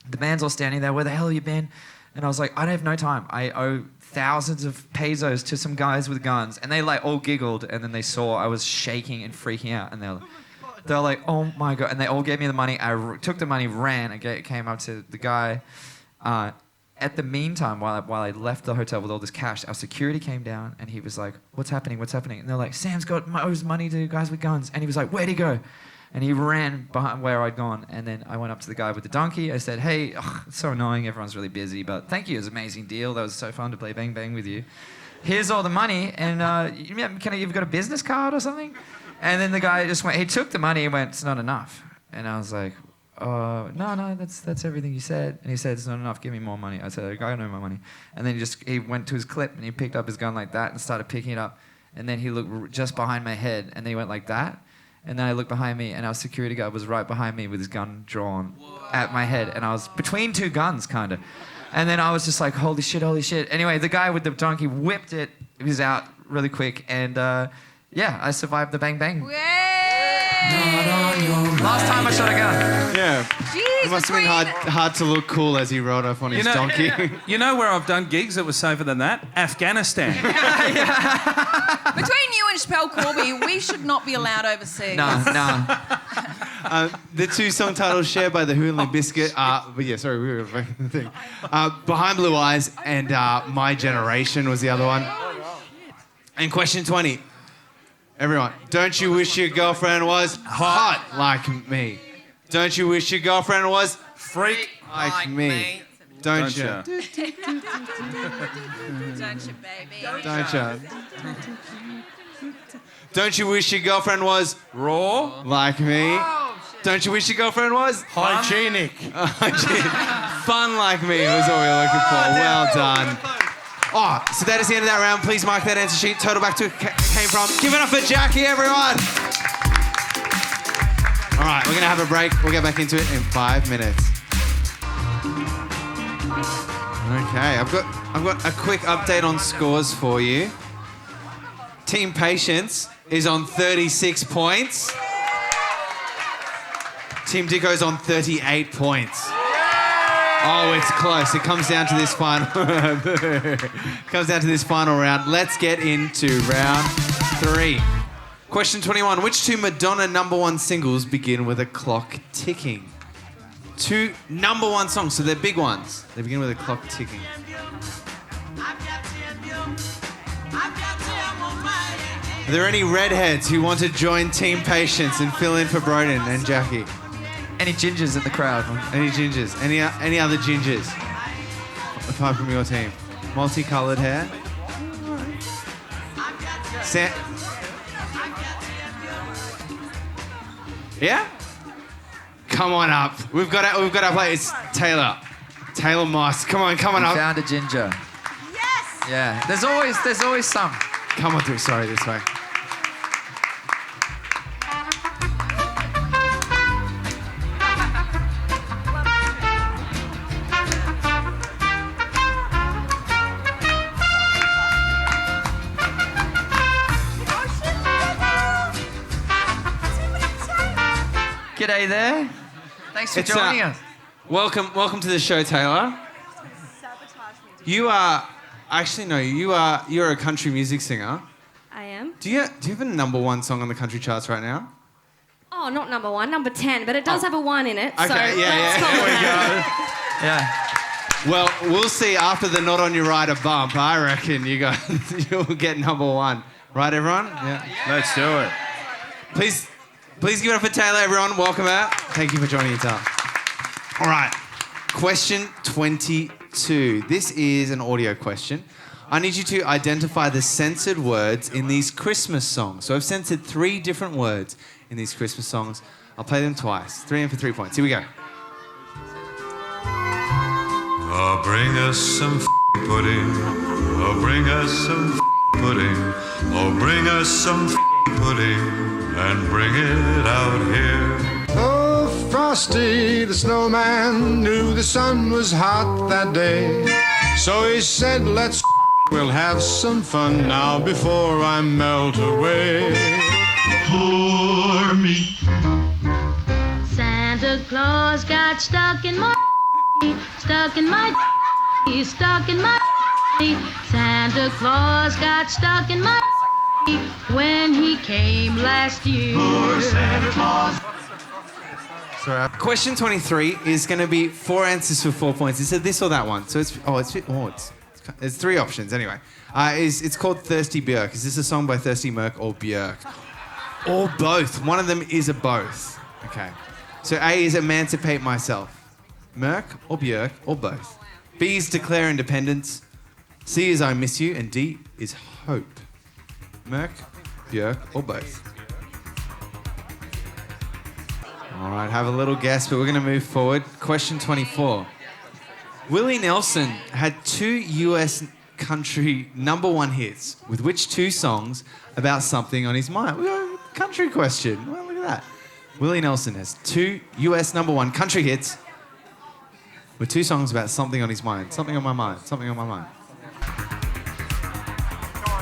The man's all standing there. Where the hell have you been? And I was like, I don't have no time. I owe thousands of pesos to some guys with guns. And they like all giggled. And then they saw I was shaking and freaking out. And they're like, oh my God. And they all gave me the money. I took the money, ran. I came up to the guy. At the meantime, while I left the hotel with all this cash, our security came down and he was like, what's happening? And they're like, Sam's owes money to guys with guns. And he was like, where'd he go? And he ran behind where I'd gone. And then I went up to the guy with the donkey. I said, hey, it's so annoying. Everyone's really busy. But thank you. It was an amazing deal. That was so fun to play Bang Bang with you. Here's all the money. And you've got a business card or something? And then the guy just went, he took the money and went, it's not enough. And I was like, no, that's everything you said. And he said, it's not enough, give me more money. I said, I don't know my money. And then he went to his clip and he picked up his gun like that and started picking it up. And then he looked just behind my head and then he went like that. And then I looked behind me and our security guard was right behind me with his gun drawn at my head. And I was between two guns, kind of. And then I was just like, holy shit. Anyway, the guy with the donkey whipped it. He was out really quick. And Yeah, I survived the bang bang. Last time I shot a gun. Yeah. Jeez, It must have been hard to look cool as he rode off on his donkey. You know where I've done gigs that were safer than that? Afghanistan. Between you and Chappelle Corby, we should not be allowed overseas. Nah. The two song titles shared by the Who and Limp Bizkit are, but yeah, sorry, we were making the thing. Behind Blue Eyes and My Generation was the other one. And question 20. Everyone, don't you wish your girlfriend was hot like me? Don't you wish your girlfriend was freak like me? Don't you? Don't you, baby? Don't you? Don't you wish your girlfriend was raw like me? Don't you wish your girlfriend was hygienic? Fun like me was all we were looking for. Well done. Oh, so that is the end of that round. Please mark that answer sheet. Total back to it came from. Give it up for Jacqui, everyone. All right, we're gonna have a break. We'll get back into it in 5 minutes. Okay, I've got a quick update on scores for you. Team Patience is on 36 points. Team Dicko's on 38 points. Oh, it's close. It comes down to this final. Round. Let's get into round 3. Question 21. Which two Madonna #1 singles begin with a clock ticking? Two #1 songs, so they're big ones. They begin with a clock ticking. Are there any redheads who want to join Team Patience and fill in for Broden and Jacqui? Any gingers in the crowd? Any gingers? Any other gingers? Apart from your team. Multicoloured hair? Yeah? Come on up. We've got our play. It's Taylor Moss. Come on up. Found a ginger. Yes. Yeah. There's always some. Come on through. Sorry, this way. G'day there. Thanks for joining us. Welcome to the show, Taylor. You're a country music singer. I am. Do you have a #1 song on the country charts right now? Oh, not #1, number 10, but it does have a 1 in it. Okay, so yeah. There we go. Yeah. Well, we'll see after the Not On Your Rider bump. I reckon you'll get #1. Right, everyone? Yeah. Let's do it. Please give it up for Taylor, everyone. Welcome out. Thank you for joining us. All right. Question 22. This is an audio question. I need you to identify the censored words in these Christmas songs. So I've censored 3 different words in these Christmas songs. I'll play them twice. 3 in for 3 points. Here we go. Oh, bring us some pudding. Oh, bring us some pudding. Oh, bring us some pudding. And bring it out here. Oh, Frosty the snowman knew the sun was hot that day. So he said, we'll have some fun now before I melt away. Poor me. Santa Claus got stuck in my Santa Claus got stuck in my when he came last year. Poor Santa Claus. Sorry. Question 23 is going to be 4 answers for 4 points. It's this or that one. So it's 3 options anyway. It's called Thirsty Björk. Is this a song by Thirsty Merc or Björk? Or both. One of them is a both. Okay. So A is Emancipate Myself. Merc or Björk or both. B is Declare Independence. C is I Miss You. And D is Hope. Merc, Björk, or both? All right, have a little guess, but we're going to move forward. Question 24. Willie Nelson had 2 US country #1 hits with which 2 songs about something on his mind? We got a country question. Well, look at that. Willie Nelson has 2 US #1 country hits with 2 songs about something on his mind. Something on my mind. Something on my mind.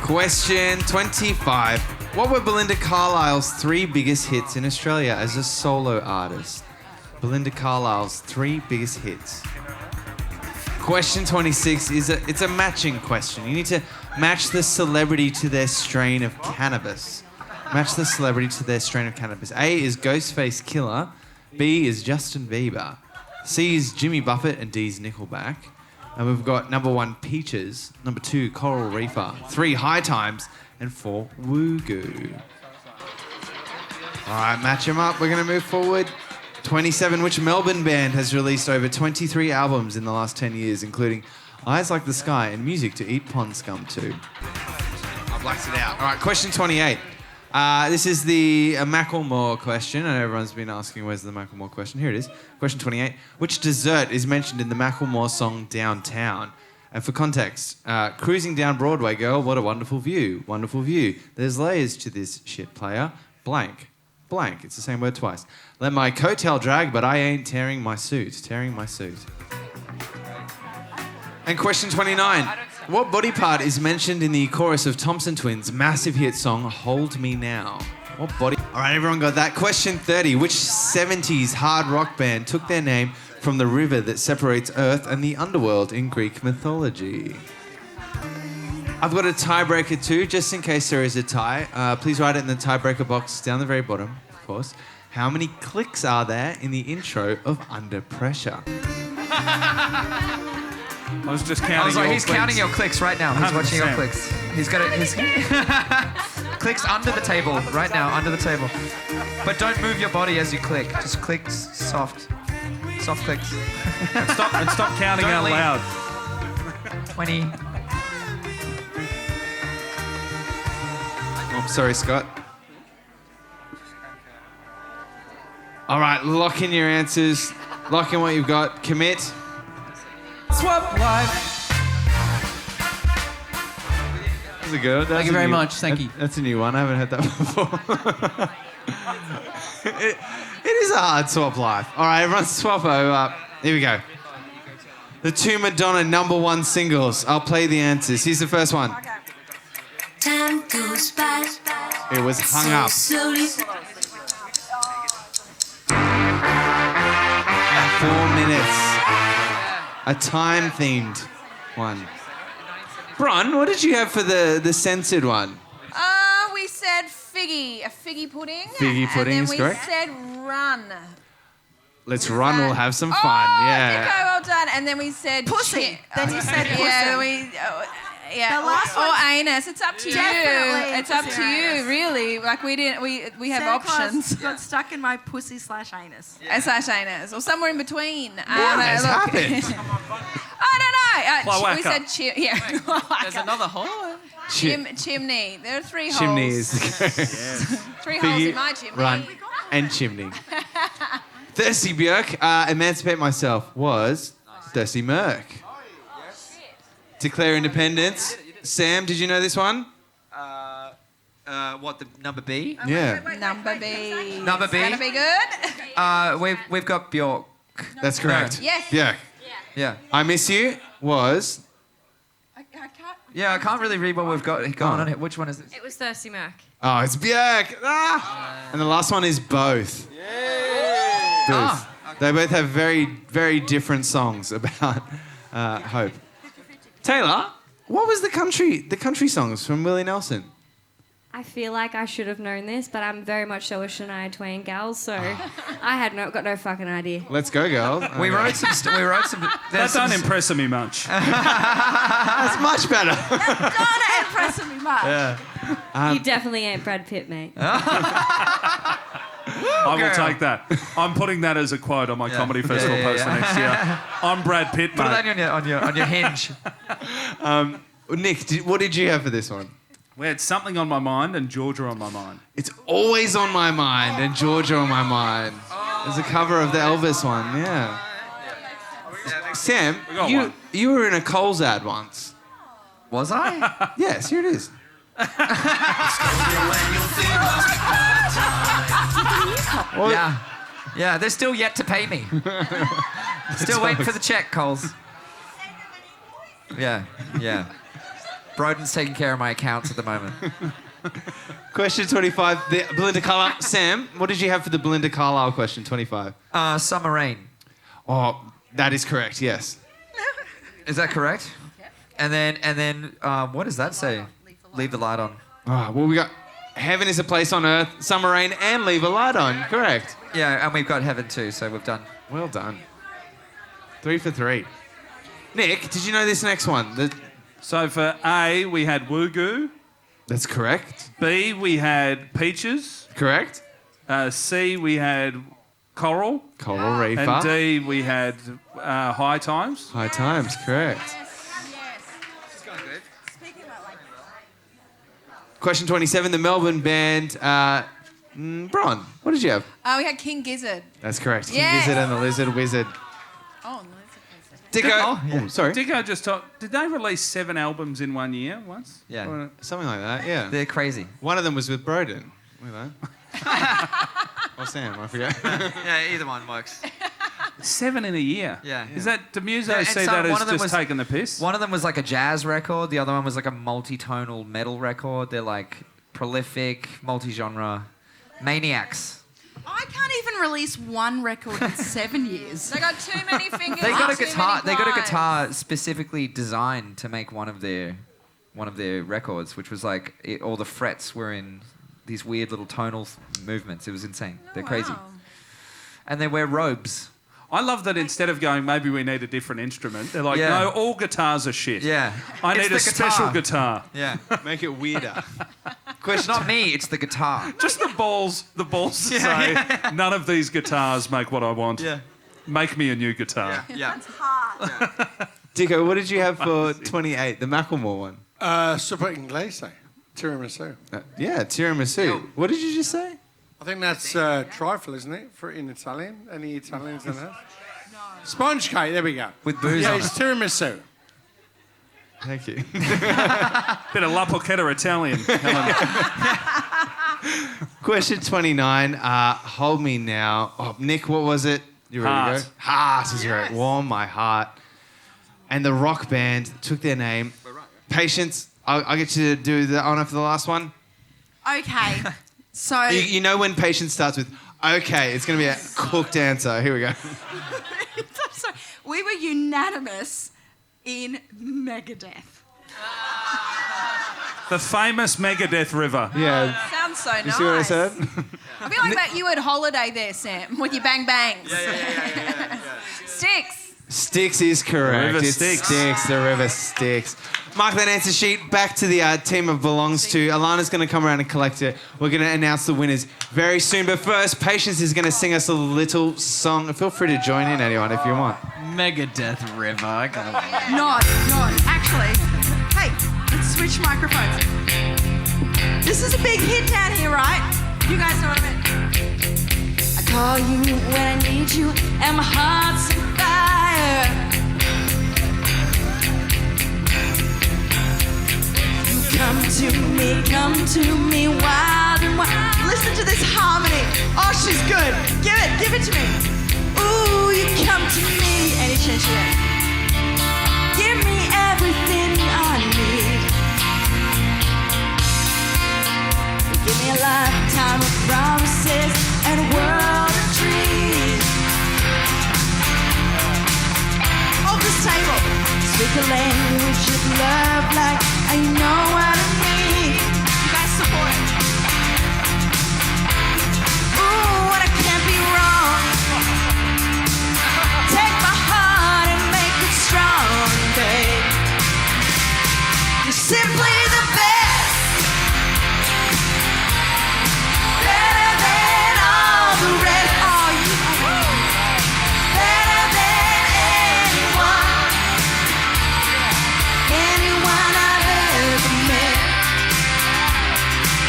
Question 25. What were Belinda Carlisle's 3 biggest hits in Australia as a solo artist? Belinda Carlisle's 3 biggest hits. Question 26 it's a matching question. You need to match the celebrity to their strain of cannabis. Match the celebrity to their strain of cannabis. A is Ghostface Killer. B is Justin Bieber. C is Jimmy Buffett, and D is Nickelback. And we've got number 1, Peaches. Number 2, Coral Reefer. 3, High Times. And 4, Woogoo. All right, match them up. We're going to move forward. 27, which Melbourne band has released over 23 albums in the last 10 years, including Eyes Like the Sky and Music to Eat Pond Scum To? I've blacked it out. All right, question 28. This is the Macklemore question. I know everyone's been asking where's the Macklemore question. Here it is. Question 28. Which dessert is mentioned in the Macklemore song Downtown? And for context, cruising down Broadway, girl, what a wonderful view. Wonderful view. There's layers to this shit, player. Blank. Blank. It's the same word twice. Let my coattail drag, but I ain't tearing my suit. Tearing my suit. And question 29. What body part is mentioned in the chorus of Thompson Twins' massive hit song, Hold Me Now? What body... All right, everyone got that. Question 30. Which 70s hard rock band took their name from the river that separates Earth and the underworld in Greek mythology? I've got a tiebreaker too, just in case there is a tie. Please write it in the tiebreaker box down the very bottom, of course. How many clicks are there in the intro of Under Pressure? I was just counting. He's counting your clicks right now. He's watching your clicks. He's got it. His clicks under the table right now, under the table. But don't move your body as you click. Just click soft clicks. And stop counting out loud. 20. Oh, sorry, Scott. All right, lock in your answers. Lock in what you've got. Commit. Swap life. That's a good. Thank you very much. Thank you. That's a new one. I haven't heard that before. it is a hard swap life. All right, everyone swap over. Here we go. The 2 Madonna #1 singles. I'll play the answers. Here's the first one. Time goes by. It was Hung Up. Slowly. 4 minutes. A time-themed one. Bron, what did you have for the censored one? We said figgy, a figgy pudding. Figgy pudding and is then correct. we said run. Let's run, we'll have some fun. Yeah. Dicko, well done. And then we said Pussy. Then you said pussy. Yeah, The last or one- anus. It's up to Definitely you. It's up to pussy or you, anus. really. Like we have Santa Claus options. got stuck in my pussy/anus. Slash anus, or somewhere in between. What has happened? I don't know. We Cloaca. said yeah. There's another hole. Chimney. There are 3 Chimney holes. is 3 holes in my chimney. Run and chimney. Thirsty Björk, Emancipate Myself was Thirsty Merc. Declare Independence. Sam, did you know this one? What, the number B? Yeah. Number B. Number B? Gonna be good. We've got Bjork. That's correct. Yes. Björk. Yeah. I Miss You was... I can't. Yeah, I can't really read what we've got going on here. Which one is this? It was Thirsty Merc. Oh, it's Björk. And the last one is Both. Both. They both have very, very different songs about hope. Taylor, what was the country songs from Willie Nelson? I feel like I should have known this, but I'm very much so a Shania Twain gal, so I got no fucking idea. Let's go, girls. We wrote some. That don't impress me much. That's much better. Don't impress me much. Yeah. You definitely ain't Brad Pitt, mate. I will take that. I'm putting that as a quote on my comedy festival poster next year. I'm Brad Pitt, Put mate. that on your hinge. Nick, what did you have for this one? We had Something on My Mind and Georgia on My Mind. It's always on my mind and Georgia on my mind. There's a cover of the Elvis one, yeah. Sam, you were in a Coles ad once. Was I? Yes, here it is. Yeah, they're still yet to pay me. Still waiting for the check, Coles. Yeah. Broden's taking care of my accounts at the moment. Question 25, the Belinda Carlisle. Sam, what did you have for the Belinda Carlisle question 25? Summer Rain. Oh, that is correct, yes. Is that correct? And then, what does that say? Leave the light on. Oh, well, we got Heaven is a Place on Earth, Summer Rain, and Leave a Light On. Correct. Yeah, and we've got Heaven too, so we've done. Well done. 3 for 3. Nick, did you know this next one? So for A, we had Woogoo. That's correct. B, we had Peaches. Correct. C, we had Coral. Coral Reaper. And D, we had High Times. High Times, correct. Question 27, the Melbourne band Bron. What did you have? We had King Gizzard. That's correct. Yes. King Gizzard and the Lizard Wizard. Oh, the Lizard Wizard. Dicko. Oh, sorry. Dicko just talked. Did they release 7 albums in 1 year once? Yeah. Something like that, yeah. They're crazy. One of them was with Broden. Look at that. Or Sam, I forget. Yeah, either one works. 7 in a year. Yeah. Is that, do Muso Yeah, and see so that one as of them just was- taking the piss? One of them was like a jazz record. The other one was like a multi-tonal metal record. They're like prolific, multi-genre maniacs. I can't even release one record in 7 years. They got too many fingers. They got a too guitar. many They got a pies. guitar specifically designed to make one of their records, which was like all the frets were in these weird little tonal movements. It was insane. They're crazy, and they wear robes. I love that instead of going, maybe we need a different instrument, they're like, Yeah. no, all guitars are shit. Yeah, I It's need the a special guitar. guitar. Yeah, make it weirder. It's not me. It's the guitar. Just the balls to say, none of these guitars make what I want. Yeah. Make me a new guitar. Yeah. It's hard. Dicko, what did you have for 28, the Macklemore one? Super Inglese. Tiramisu. Yeah, tiramisu. What did you just say? I think that's trifle, isn't it? In Italian. Any Italians in that? No. Sponge cake. There we go. With booze Yeah, on it's it. tiramisu. Thank you. Bit of La Porchetta Italian. Question 29, Hold Me Now. Oh, Nick, what was it? You ready to Heart. go? Heart is right. Warm My Heart. And the rock band took their name. Patience, I'll get you to do the honour for the last one. Okay, so... You know when Patience starts with, okay, it's going to be a cooked answer. Here we go. I'm sorry. We were unanimous in Megadeth. The famous Megadeth River. Yeah. Sounds so nice. You see what I said? I feel like that you had holiday there, Sam, with your bang bangs. Yeah. Sticks. Styx is correct. The river It's Styx. Styx. The river Styx. Mark that answer sheet back to the team it belongs to. Alana's going to come around and collect it. We're going to announce the winners very soon. But first, Patience is going to sing us a little song. Feel free to join in, anyone, if you want. Megadeth River. I can't believe it. Not. Actually, hey, let's switch microphones. This is a big hit down here, right? You guys know what I mean? I call you when I need you, and my heart's on fire. Come to me, wild and wild. Listen to this harmony. Oh, she's good. Give it to me. Ooh, you come to me. Any chance you get? Give me everything I need. Give me a lifetime of promises and a world of dreams. Hold this table. Speak a language of love like I know what I need. You guys support it. Ooh, and I can't be wrong. Take my heart and make it strong, babe. You're simply the best. Better than all the rest. Oh, you better than anyone. Anyone I've ever met.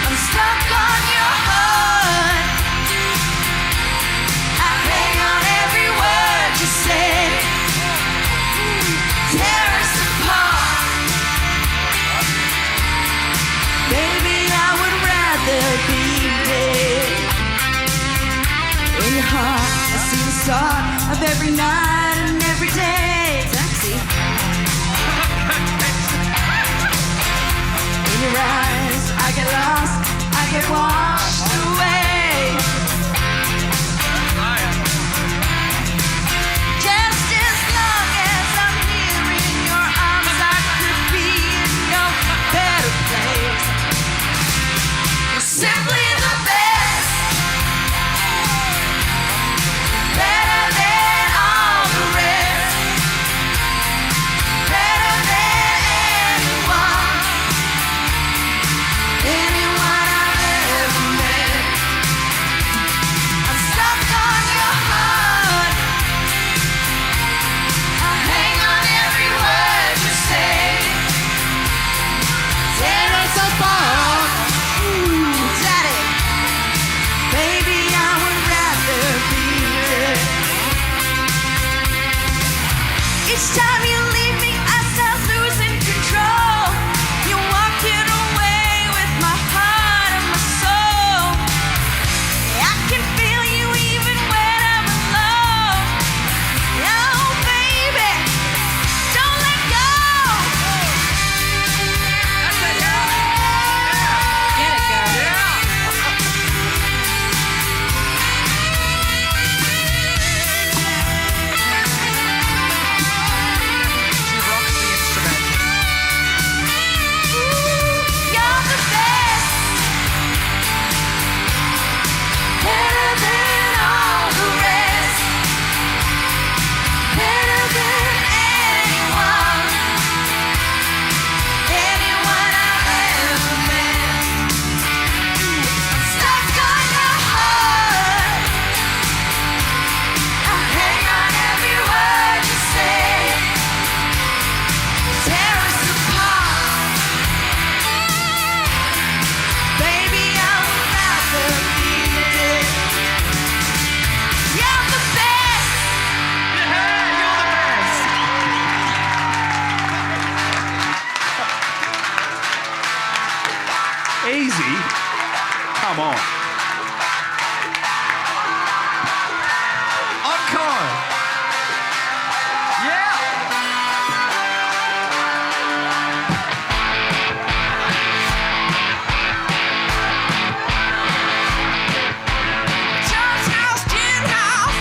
I'm stuck on your heart. I hang on every word you say. Tear us apart. Baby, I would rather be dead. In your heart, I see the start of every night and every day. Taxi. In your eyes, I get lost get washed away. Just as long as I'm here in your arms, I could be in no better place. You're simply the best, better than all the rest, better than anyone, anyone I've ever met. I'm stuck on your heart, I hang on every word you say. Tear us apart, ooh, daddy, baby, I would rather be dead. Each time you leave me, I start losing control. You're walking away with my heart and my soul. I can feel you even when I'm alone. Oh, baby, don't let go. Get it, girl. She rocks the instrument. You're the best, better than all the rest, better than anyone, anyone I've ever met. I'm stuck on your heart, I hang on every word you say. Tear us apart, baby, I would rather be dead. You're the best, yeah, you're the best. Easy? Come on. Encore. Yeah. Church house, gin house,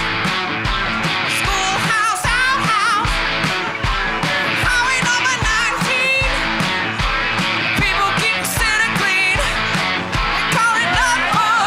schoolhouse, outhouse, highway number 19. People keep the city clean and call it love for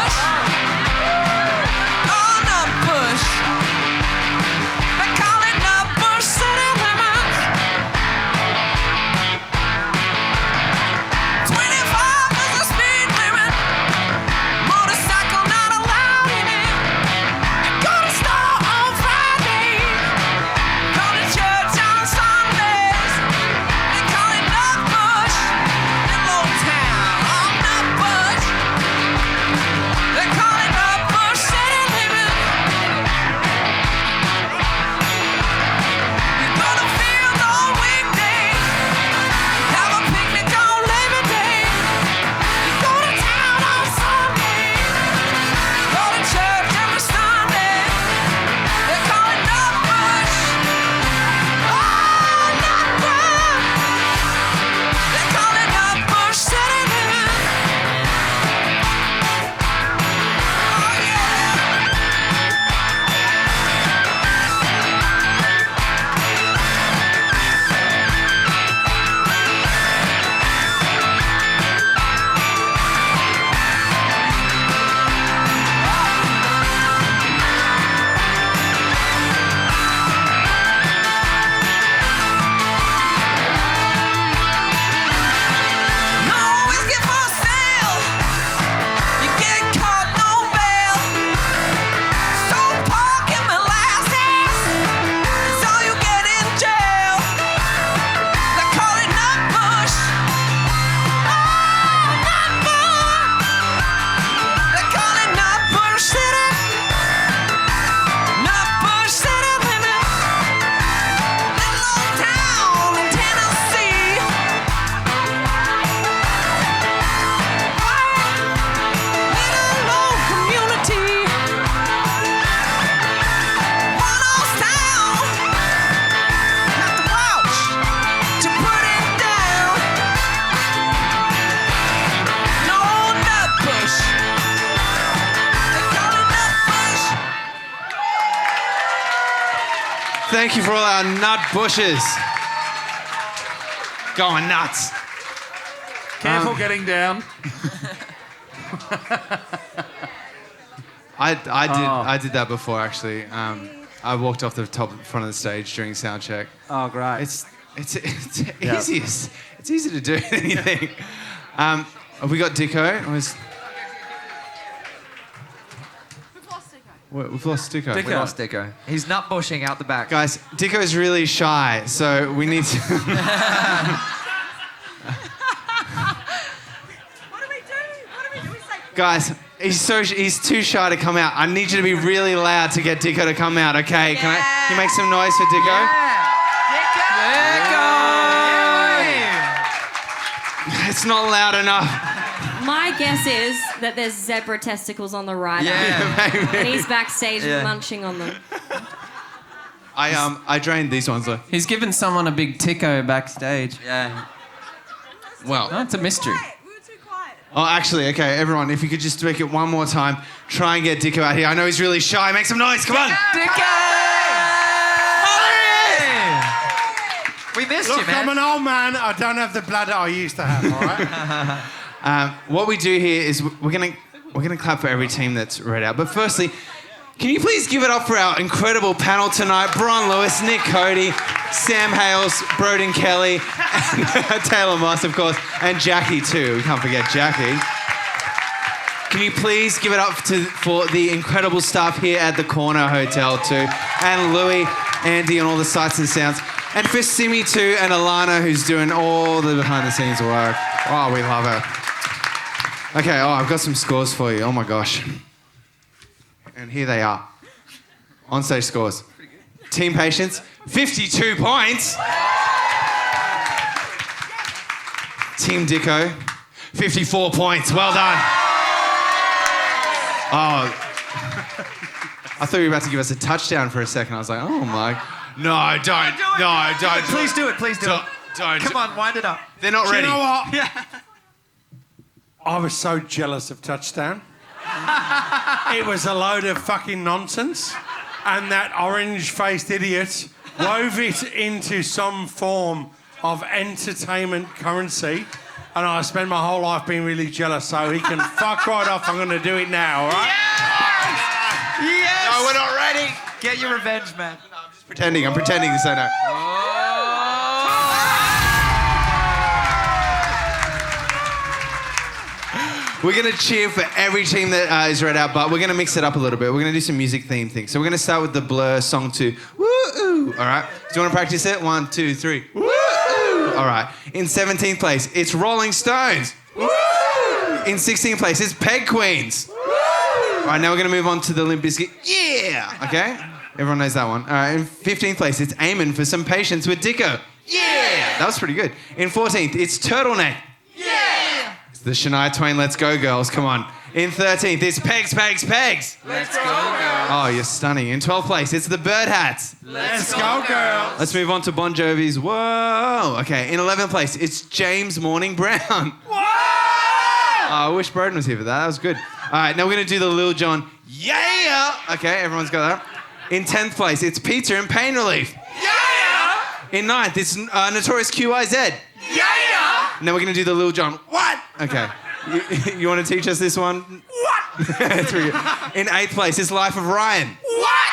Thank you for all our nut bushes. Going nuts. Careful getting down. I did that before actually. I walked off the front of the stage during sound check. Oh, great. It's easiest. It's easy to do anything. Have we got Dicko? We've lost Dicko. We lost Dicko. He's nut bushing out the back. Guys, Dicko's really shy, so we need to... Guys, he's too shy to come out. I need you to be really loud to get Dicko to come out, okay? Can you make some noise for Dicko? Dicko! It's not loud enough. My guess is that there's zebra testicles on the rider. Yeah, and he's backstage munching on them. I drained these ones though. He's given someone a big ticko backstage. Yeah. Well, that's a mystery. Oh, actually, okay, everyone, if you could just make it one more time, try and get Dicko out here. I know he's really shy. Make some noise, come on. Dicko! We missed Look, you, man. I'm an old man. I don't have the bladder I used to have, all right? What we do here is we're gonna clap for every team that's read out. But firstly, can you please give it up for our incredible panel tonight? Bron Lewis, Nick Cody, Sam Hales, Broden Kelly, and Taylor Moss, of course, and Jacqui too. We can't forget Jacqui. Can you please give it up for the incredible staff here at the Corner Hotel too, and Louis, Andy, and all the sights and sounds, and for Simi too, and Alana, who's doing all the behind-the-scenes work. Oh, we love her. Okay, I've got some scores for you. Oh my gosh. And here they are. On-stage scores. Team Patience, 52 points. Team Dicko, 54 points. Well done. Oh, I thought you were about to give us a touchdown for a second. I was like, oh my. No, don't. No, don't. Please do it. Please do it. Don't. Come on, wind it up. They're not ready. You know what? Yeah. I was so jealous of touchdown. It was a load of fucking nonsense, and that orange-faced idiot wove it into some form of entertainment currency, and I spent my whole life being really jealous, so he can fuck right off. I'm going to do it now, all right? Yes! No, we're not ready. Get your revenge, man. Pretending. I'm pretending to say no. We're going to cheer for every team that is read out, but we're going to mix it up a little bit. We're going to do some music theme things. So we're going to start with the Blur song 2. Woo-oo. All right? Do you want to practice it? 1, 2, 3. Woo-oo. All right. In 17th place, it's Rolling Stones. Woo! In 16th place, it's Peg Queens. Woo! All right, now we're going to move on to the Limp Bizkit. Yeah! Okay? Everyone knows that one. All right, in 15th place, it's Aimon for Some Patience with Dicko. Yeah! That was pretty good. In 14th, it's Turtleneck. Yeah! It's the Shania Twain Let's Go Girls. Come on. In 13th, it's Pegs. Let's go, girls. Oh, you're stunning. In 12th place, it's the Bird Hats. Let's go, girls. Let's move on to Bon Jovi's Whoa. Okay, in 11th place, it's James Morning Brown. Whoa! I wish Broden was here for that. That was good. All right, now we're going to do the Lil Jon. Yeah! Okay, everyone's got that. In 10th place, it's Pizza and Pain Relief. Yeah! In 9th, it's Notorious QIZ. Yeah! Now we're going to do the Lil Jon. What? Okay. You want to teach us this one? What? That's pretty good. In 8th place, it's Life of Ryan. What?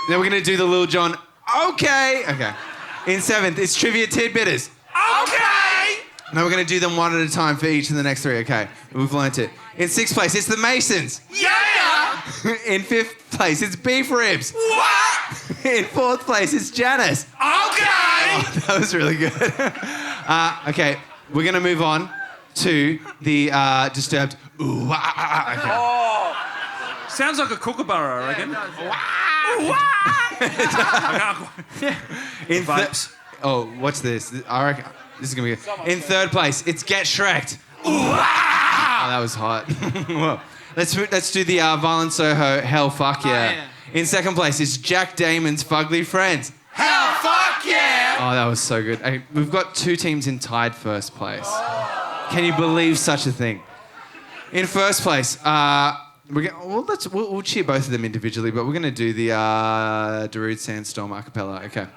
Now we're going to do the Lil Jon. Okay. In 7th, it's Trivia Tidbitters. Okay. Now we're going to do them one at a time for each of the next 3. Okay. We've learnt it. In 6th place, it's the Masons. Yeah. In 5th place, it's Beef Ribs. What? In 4th place, it's Janice. Okay. Oh, that was really good. Okay. We're going to move on to the Disturbed. Ooh, okay. Oh. Sounds like a kookaburra, I reckon. What's this? I reckon this is gonna be good. In 3rd place, it's Get Shreked. Oh, that was hot. Well, let's do the Violent Soho Hell Fuck Yeah. In 2nd place, it's Jack Damon's Fugly Friends. Hell Fuck Yeah. Oh, that was so good. Hey, we've got 2 teams in tied 1st place. Can you believe such a thing? In 1st place, We'll cheer both of them individually, but we're going to do the Darude Sandstorm a cappella. Okay.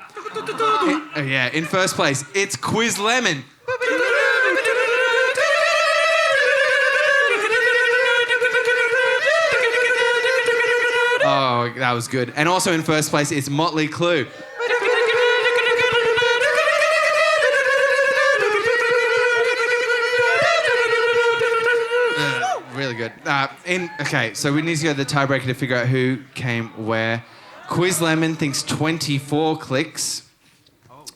Yeah, in first place, it's Quiz Lemon. Oh, that was good. And also in first place, it's Motley Crue. Really good. Okay, so we need to go to the tiebreaker to figure out who came where. Quiz Lemon thinks 24 clicks.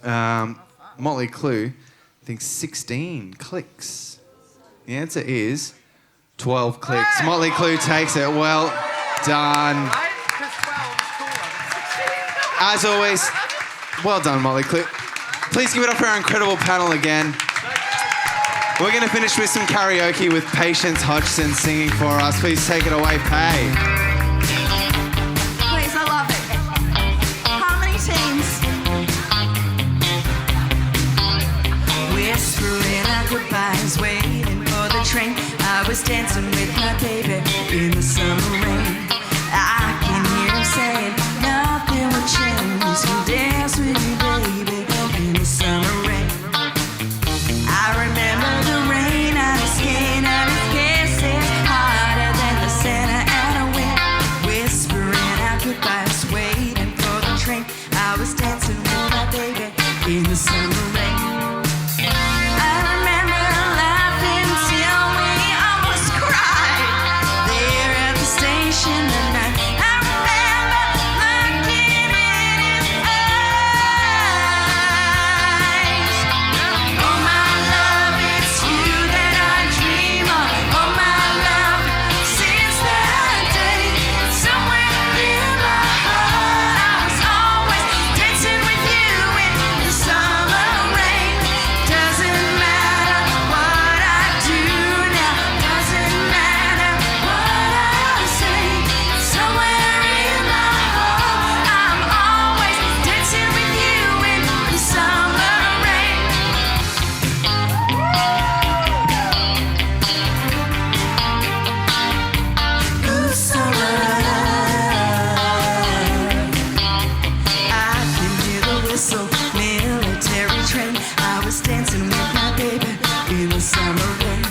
Motley Crue thinks 16 clicks. The answer is 12 clicks. Motley Crue takes it. Well done. As always, well done, Motley Crue. Please give it up for our incredible panel again. We're going to finish with some karaoke with Patience Hodgson singing for us. Please take it away, Pay. Please, I love it. Harmony teams. Whispering our goodbyes, waiting for the train. I was dancing with my baby in the summer rain. I can hear him saying, nothing will change. Can dance with you, baby, in the summer rain. I remember the rain on his skin and his kisses harder than the Santa Ana wind. Whispering our goodbyes, waiting for the train. I was dancing with my baby in the summer rain. I remember laughing till we almost cried there at the station that night. I remember looking in his eyes. Oh my love, it's you that I dream of. Oh my love, since that day, somewhere in my heart, I was always dancing with you in the summer rain. Doesn't matter what I do now, doesn't matter what I say. Somewhere in my heart, I'm always dancing with you in the summer rain. Ooh, summer. I can hear the whistle, military train. I was dancing with my baby in the summer rain.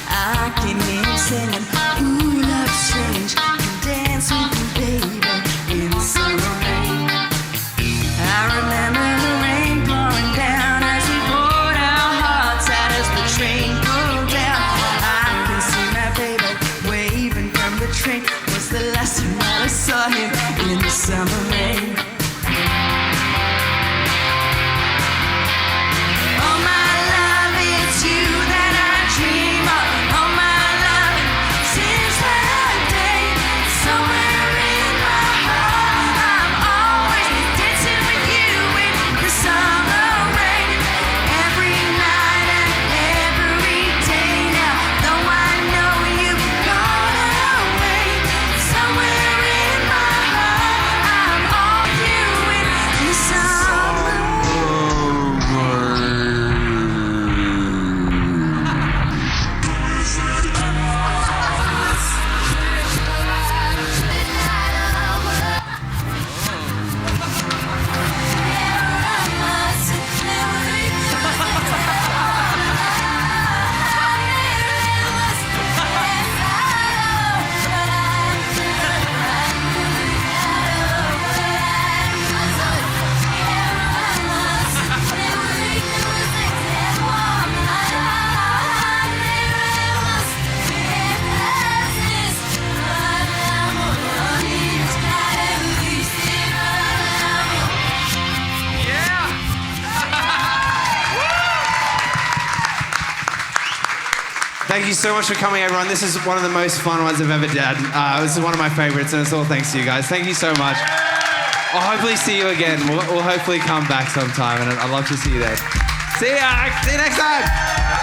I can hear him singing, ooh, love's strange. Can dance with you, baby, in the summer rain. I remember the rain pouring down as we poured our hearts out as the train pulled down. I can see my baby waving from the train. Was the last time I saw him in the summer rain. Oh my love, it's you that I dream of. Oh my love, since that day, somewhere in my heart, I'm always dancing with you in the summer rain. Every night and every day now, though I know you've gone away, somewhere in my heart, I'm all you in the summer. Thank you so much for coming, everyone. This is one of the most fun ones I've ever done. This is one of my favorites, and it's all thanks to you guys. Thank you so much. I'll hopefully see you again. We'll hopefully come back sometime, and I'd love to see you there. See ya! See you next time!